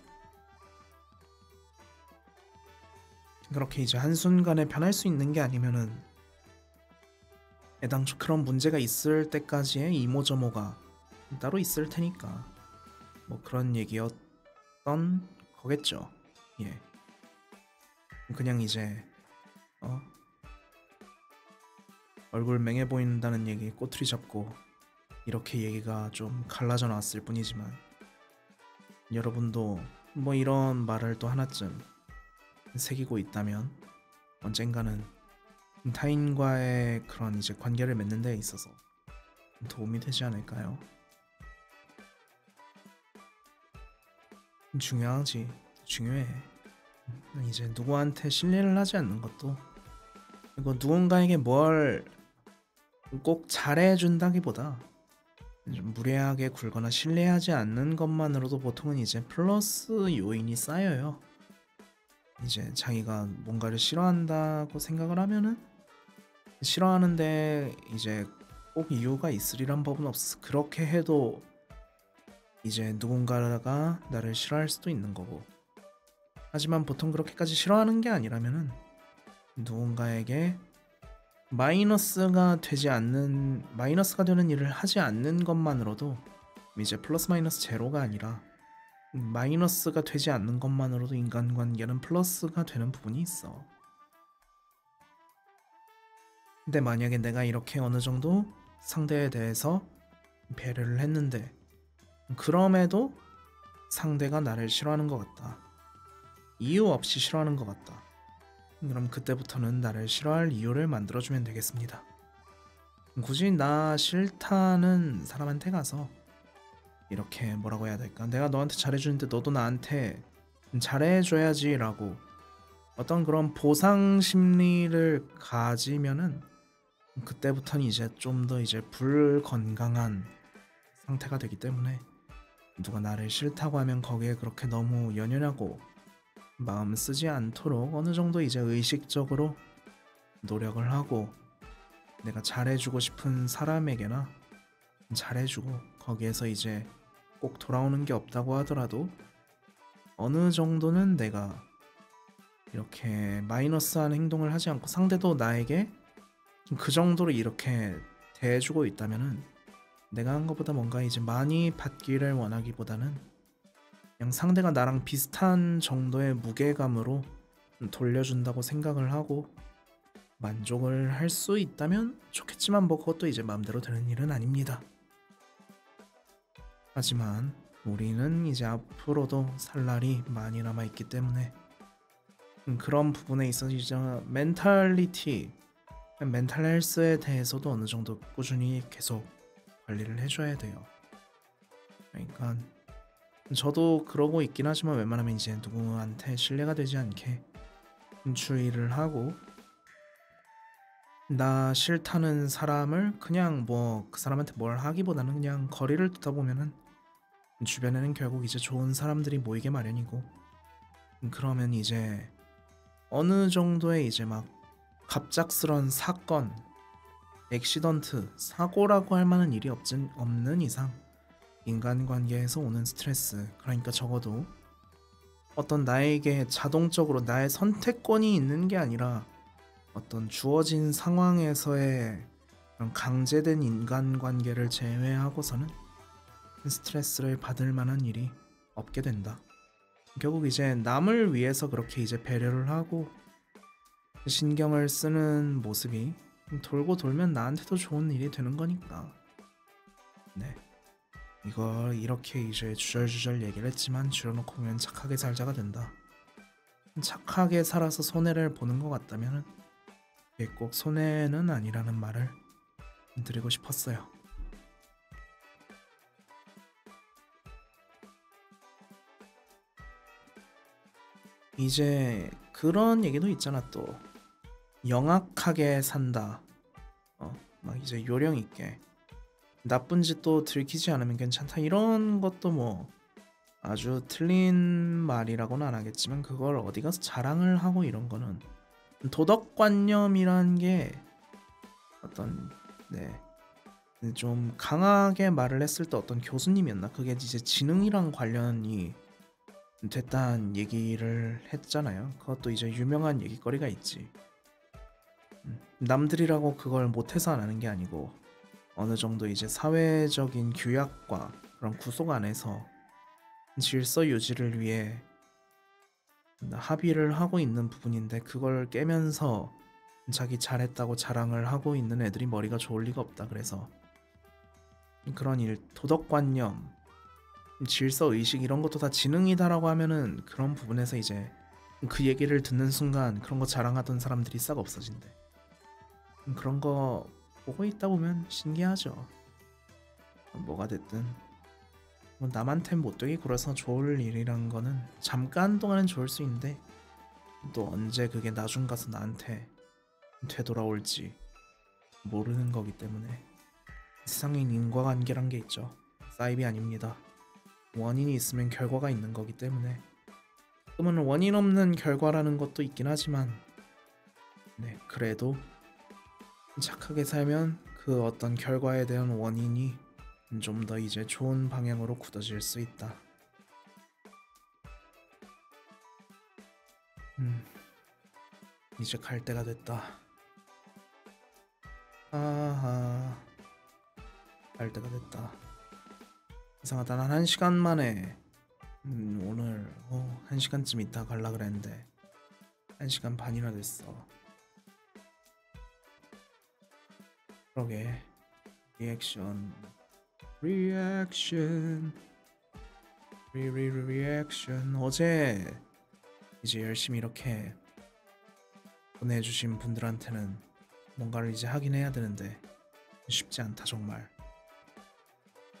그렇게 이제 한순간에 변할 수 있는 게 아니면은 애당초 그런 문제가 있을 때까지의 이모저모가 따로 있을 테니까, 뭐 그런 얘기였던 거겠죠. 예. 그냥 이제 어? 얼굴 맹해 보인다는 얘기 꼬투리 잡고 이렇게 얘기가 좀 갈라져 나왔을 뿐이지만, 여러분도 뭐 이런 말을 또 하나쯤 새기고 있다면 언젠가는 타인과의 그런 이제 관계를 맺는 데 있어서 도움이 되지 않을까요? 중요하지. 중요해. 이제 누구한테 신뢰를 하지 않는 것도, 이거 누군가에게 뭘 꼭 잘해준다기보다 좀 무례하게 굴거나 신뢰하지 않는 것만으로도 보통은 이제 플러스 요인이 쌓여요. 이제 자기가 뭔가를 싫어한다고 생각을 하면은 싫어하는데 이제 꼭 이유가 있으리란 법은 없어. 그렇게 해도 이제 누군가가 나를 싫어할 수도 있는 거고, 하지만 보통 그렇게까지 싫어하는 게 아니라면은 누군가에게 마이너스가 되는 일을 하지 않는 것만으로도 이제 플러스 마이너스 제로가 아니라 마이너스가 되지 않는 것만으로도 인간관계는 플러스가 되는 부분이 있어. 근데 만약에 내가 이렇게 어느 정도 상대에 대해서 배려를 했는데 그럼에도 상대가 나를 싫어하는 것 같다, 이유 없이 싫어하는 것 같다, 그럼 그때부터는 나를 싫어할 이유를 만들어주면 되겠습니다. 굳이 나 싫다는 사람한테 가서 이렇게 뭐라고 해야 될까, 내가 너한테 잘해주는데 너도 나한테 잘해줘야지 라고 어떤 그런 보상 심리를 가지면은 그때부터는 이제 좀 더 이제 불건강한 상태가 되기 때문에, 누가 나를 싫다고 하면 거기에 그렇게 너무 연연하고 마음 쓰지 않도록 어느 정도 이제 의식적으로 노력을 하고, 내가 잘해주고 싶은 사람에게나 잘해주고 거기에서 이제 꼭 돌아오는 게 없다고 하더라도 어느 정도는 내가 이렇게 마이너스한 행동을 하지 않고 상대도 나에게 그 정도로 이렇게 대해주고 있다면은, 내가 한 것보다 뭔가 이제 많이 받기를 원하기보다는 그냥 상대가 나랑 비슷한 정도의 무게감으로 돌려준다고 생각을 하고 만족을 할 수 있다면 좋겠지만, 뭐 그것도 이제 마음대로 되는 일은 아닙니다. 하지만 우리는 이제 앞으로도 살 날이 많이 남아있기 때문에 그런 부분에 있어서 이제 멘탈 헬스에 대해서도 어느 정도 꾸준히 계속 관리를 해줘야 돼요. 그러니까 저도 그러고 있긴 하지만 웬만하면 이제 누구한테 신뢰가 되지 않게 주의를 하고, 나 싫다는 사람을 그냥 뭐 그 사람한테 뭘 하기보다는 그냥 거리를 두다 보면은 주변에는 결국 이제 좋은 사람들이 모이게 마련이고, 그러면 이제 어느 정도의 이제 막 갑작스런 사건, 액시던트, 사고라고 할 만한 일이 없는 이상 인간관계에서 오는 스트레스, 그러니까 적어도 어떤 나에게 자동적으로 나의 선택권이 있는 게 아니라 어떤 주어진 상황에서의 그런 강제된 인간관계를 제외하고서는 스트레스를 받을 만한 일이 없게 된다. 결국 이제 남을 위해서 그렇게 이제 배려를 하고 신경을 쓰는 모습이 돌고 돌면 나한테도 좋은 일이 되는 거니까. 네. 이걸 이렇게 이제 주절주절 얘기를 했지만 줄여놓고 보면 착하게 살자가 된다. 착하게 살아서 손해를 보는 것 같다면 이게 꼭 손해는 아니라는 말을 드리고 싶었어요. 이제 그런 얘기도 있잖아 또. 영악하게 산다. 막 이제 요령 있게 나쁜 짓도 들키지 않으면 괜찮다. 이런 것도 뭐 아주 틀린 말이라고는 안 하겠지만 그걸 어디 가서 자랑을 하고 이런 거는 도덕관념이란 게 어떤 좀 강하게 말을 했을 때 어떤 교수님이었나 그게 이제 지능이랑 관련이 됐다는 얘기를 했잖아요. 그것도 이제 유명한 얘기거리가 있지. 남들이라고 그걸 못해서 안 하는 게 아니고 어느 정도 이제 사회적인 규약과 그런 구속 안에서 질서 유지를 위해 합의를 하고 있는 부분인데 그걸 깨면서 자기 잘했다고 자랑을 하고 있는 애들이 머리가 좋을 리가 없다. 그래서 그런 일, 도덕관념, 질서의식 이런 것도 다 지능이다라고 하면은 그런 부분에서 이제 그 얘기를 듣는 순간 그런 거 자랑하던 사람들이 싹 없어진대. 그런 거 보고 있다 보면 신기하죠. 뭐가 됐든 뭐 남한테 못되게 굴어서 좋을 일이란 거는 잠깐 동안은 좋을 수 있는데 또 언제 그게 나중 가서 나한테 되돌아올지 모르는 거기 때문에 세상엔 인과관계란 게 있죠. 사이비 아닙니다. 원인이 있으면 결과가 있는 거기 때문에 그러면 원인 없는 결과라는 것도 있긴 하지만 그래도 착하게 살면 그 어떤 결과에 대한 원인이 좀 더 이제 좋은 방향으로 굳어질 수 있다. 이제 갈 때가 됐다. 아하, 갈 때가 됐다. 이상하다. 난 1시간 만에 오늘 1시간쯤 있다 갈라 그랬는데 1시간 반이나 됐어. 그러게. 리액션 어제 이제 열심히 이렇게 보내주신 분들한테는 뭔가를 이제 하긴 해야 되는데 쉽지 않다 정말.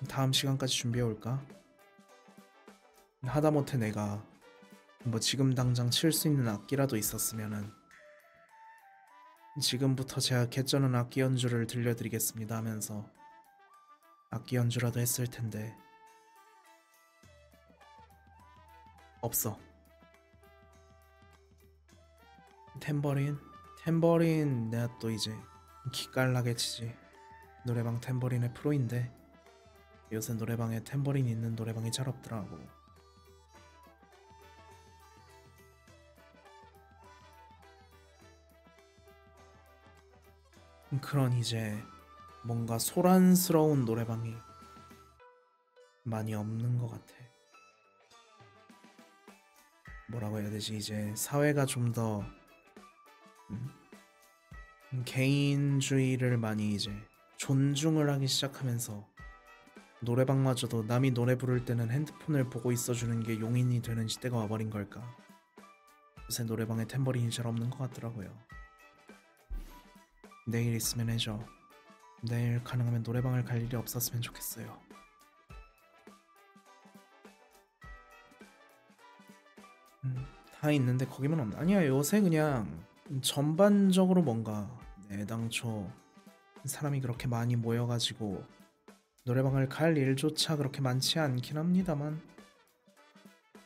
다음 시간까지 준비해 올까? 하다못해 내가 뭐 지금 당장 칠 수 있는 악기라도 있었으면은 지금부터 제가 개쩌는 악기 연주를 들려드리겠습니다 하면서 악기 연주라도 했을 텐데 없어. 탬버린 내가 또 이제 기깔나게 치지. 노래방 탬버린의 프로인데 요새 노래방에 탬버린 있는 노래방이 잘 없더라고. 그런 이제 뭔가 소란스러운 노래방이 많이 없는 것 같아. 뭐라고 해야 되지? 이제 사회가 좀 더 개인주의를 많이 이제 존중을 하기 시작하면서 노래방마저도 남이 노래 부를 때는 핸드폰을 보고 있어주는 게 용인이 되는 시대가 와버린 걸까? 요새 노래방에 탬버린이 잘 없는 것 같더라고요. 내일 있으면 해줘. 내일 가능하면 노래방을 갈 일이 없었으면 좋겠어요. 다 있는데 거기만 없나? 아니야, 요새 그냥 전반적으로 뭔가 애당초 사람이 그렇게 많이 모여가지고 노래방을 갈 일조차 그렇게 많지 않긴 합니다만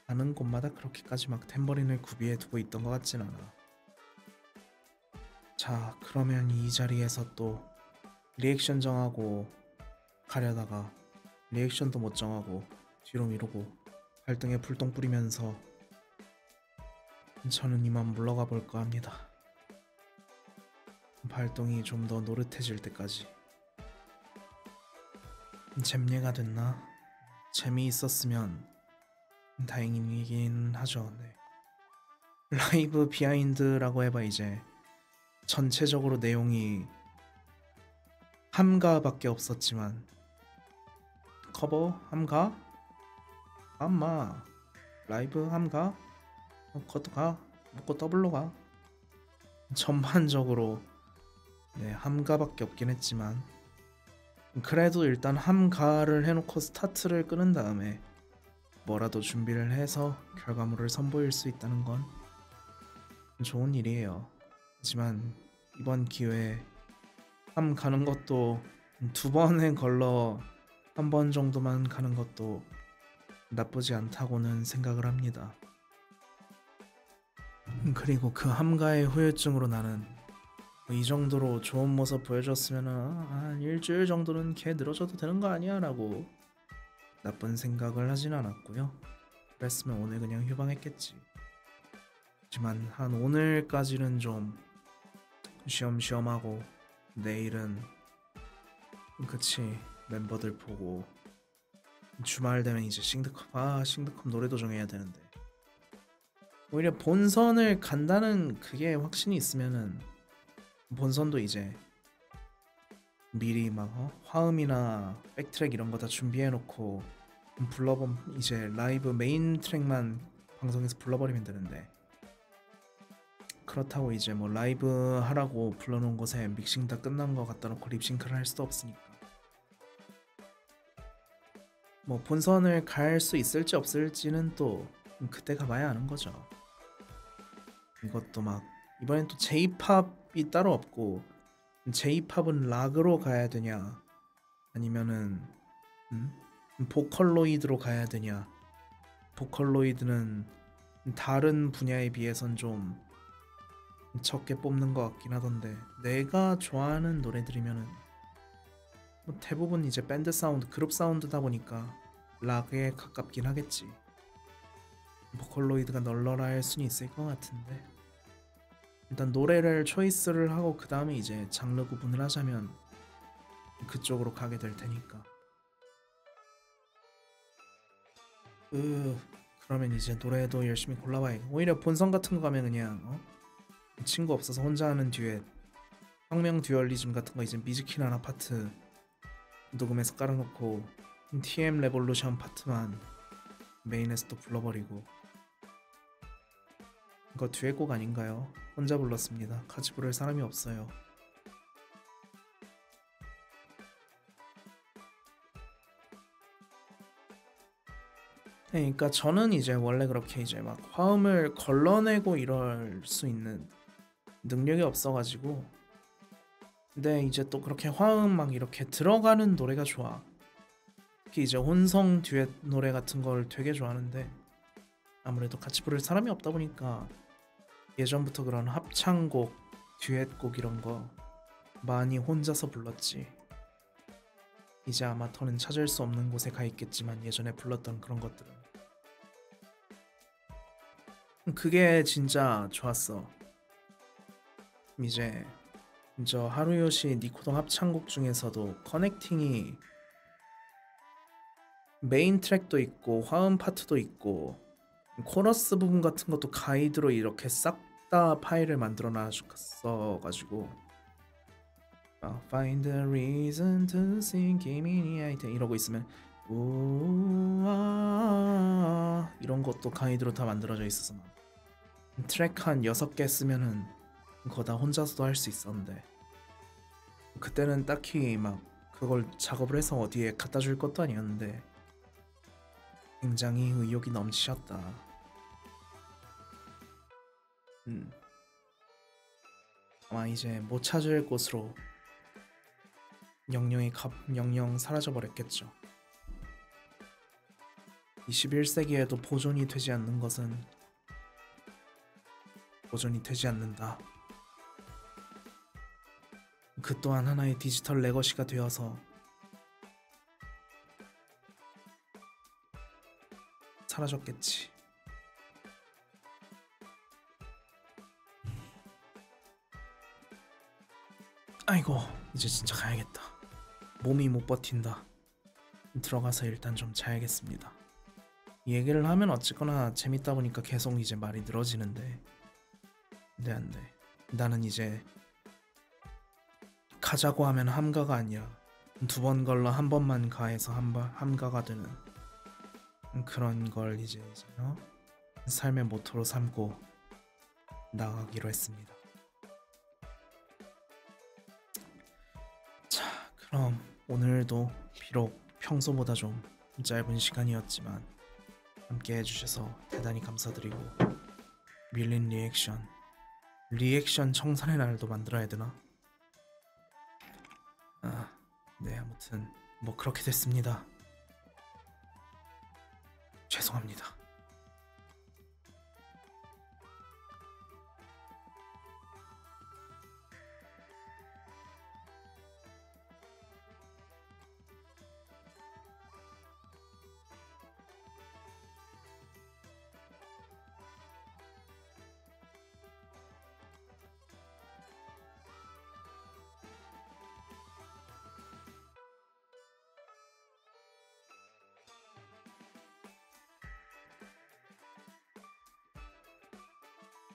가는 곳마다 그렇게까지 막 탬버린을 구비해 두고 있던 것 같진 않아. 자, 그러면 이 자리에서 또 리액션 정하고 가려다가 리액션도 못 정하고 뒤로 미루고 발등에 불똥 뿌리면서 저는 이만 물러가 볼까 합니다. 발동이 좀 더 노릇해질 때까지. 잼예가 됐나? 재미있었으면 다행이긴 하죠. 네. 라이브 비하인드라고 해봐 이제 전체적으로 내용이 함가밖에 없었지만 커버 함가? 암마 라이브 함가? 그것도 가 먹고 더블로 가. 전반적으로 네 함가밖에 없긴 했지만 그래도 일단 함가를 해놓고 스타트를 끄는 다음에 뭐라도 준비를 해서 결과물을 선보일 수 있다는 건 좋은 일이에요. 하지만 이번 기회에 함 가는 것도 2번에 걸러 1번 정도만 가는 것도 나쁘지 않다고는 생각을 합니다. 그리고 그 함가의 후유증으로 나는 이 정도로 좋은 모습 보여줬으면 한 일주일 정도는 걔 늘어져도 되는 거 아니야? 라고 나쁜 생각을 하진 않았고요. 그랬으면 오늘 그냥 휴방했겠지. 하지만 한 오늘까지는 좀 쉬엄쉬엄하고 내일은 그치 멤버들 보고 주말 되면 이제 싱드컵 노래도 정해야 되는데 오히려 본선을 간다는 그게 확신이 있으면은 본선도 이제 미리 막 화음이나 백트랙 이런 거 다 준비해놓고 불러본 이제 라이브 메인 트랙만 방송에서 불러버리면 되는데 그렇다고 이제 뭐 라이브 하라고 불러놓은 곳에 믹싱 다 끝난 거 갖다 놓고 립싱크를 할 수도 없으니까 뭐 본선을 갈 수 있을지 없을지는 또 그때 가봐야 아는 거죠. 이것도 막 이번엔 또 J-팝이 따로 없고 J-팝은 락으로 가야 되냐 아니면은 보컬로이드로 가야 되냐. 보컬로이드는 다른 분야에 비해선 좀 적게 뽑는 것 같긴 하던데 내가 좋아하는 노래들이면은 뭐 대부분 이제 밴드 사운드, 그룹 사운드다 보니까 락에 가깝긴 하겠지. 보컬로이드가 널널할 할 수는 있을 것 같은데 일단 노래를 초이스를 하고 그 다음에 이제 장르 구분을 하자면 그쪽으로 가게 될 테니까 그러면 이제 노래도 열심히 골라봐야겠고 오히려 본선 같은 거 가면 그냥 친구 없어서 혼자 하는 듀엣 혁명 듀얼리즘 같은 거 이제 미즈킨 하나 파트 녹음해서 깔아놓고 TM 레볼루션 파트만 메인에서 또 불러버리고 이거 듀엣곡 아닌가요? 혼자 불렀습니다. 같이 부를 사람이 없어요. 그러니까 저는 이제 원래 그렇게 이제 막 화음을 걸러내고 이럴 수 있는 능력이 없어가지고 근데 이제 또 그렇게 화음 막 이렇게 들어가는 노래가 좋아. 특히 이제 혼성 듀엣 노래 같은 걸 되게 좋아하는데 아무래도 같이 부를 사람이 없다 보니까 예전부터 그런 합창곡, 듀엣곡 이런 거 많이 혼자서 불렀지. 이제 아마 더는 찾을 수 없는 곳에 가 있겠지만 예전에 불렀던 그런 것들은 그게 진짜 좋았어. 이제 저 하루요시 니코동 합창곡 중에서도 커넥팅이 메인 트랙도 있고 화음 파트도 있고 코러스 부분 같은 것도 가이드로 이렇게 싹 다 파일을 만들어 놨어가지고 Find a reason to sing 기미니 아이템 이러고 있으면 우아 이런 것도 가이드로 다 만들어져 있어서 트랙 한 6개 쓰면은 그거 다 혼자서도 할 수 있었는데 그때는 딱히 막 그걸 작업을 해서 어디에 갖다 줄 것도 아니었는데 굉장히 의욕이 넘치셨다. 아마 이제 못 찾을 곳으로 영영 사라져 버렸겠죠. 21세기에도 보존이 되지 않는 것은 보존이 되지 않는다. 그 또한 하나의 디지털 레거시가 되어서 사라졌겠지. 아이고, 이제 진짜 가야겠다. 몸이 못 버틴다. 들어가서 일단 좀 자야겠습니다. 얘기를 하면 어쨌거나 재밌다 보니까 계속 이제 말이 늘어지는데 안 돼. 나는 이제 가자고 하면 함가가 아니라 두 번 걸러 한 번만 가해서 함가가 되는 그런 걸 이제 삶의 모토로 삼고 나가기로 했습니다. 자, 그럼 오늘도 비록 평소보다 좀 짧은 시간이었지만 함께 해주셔서 대단히 감사드리고, 밀린 리액션 청산의 날도 만들어야 되나? 네, 아무튼 뭐 그렇게 됐습니다. 죄송합니다.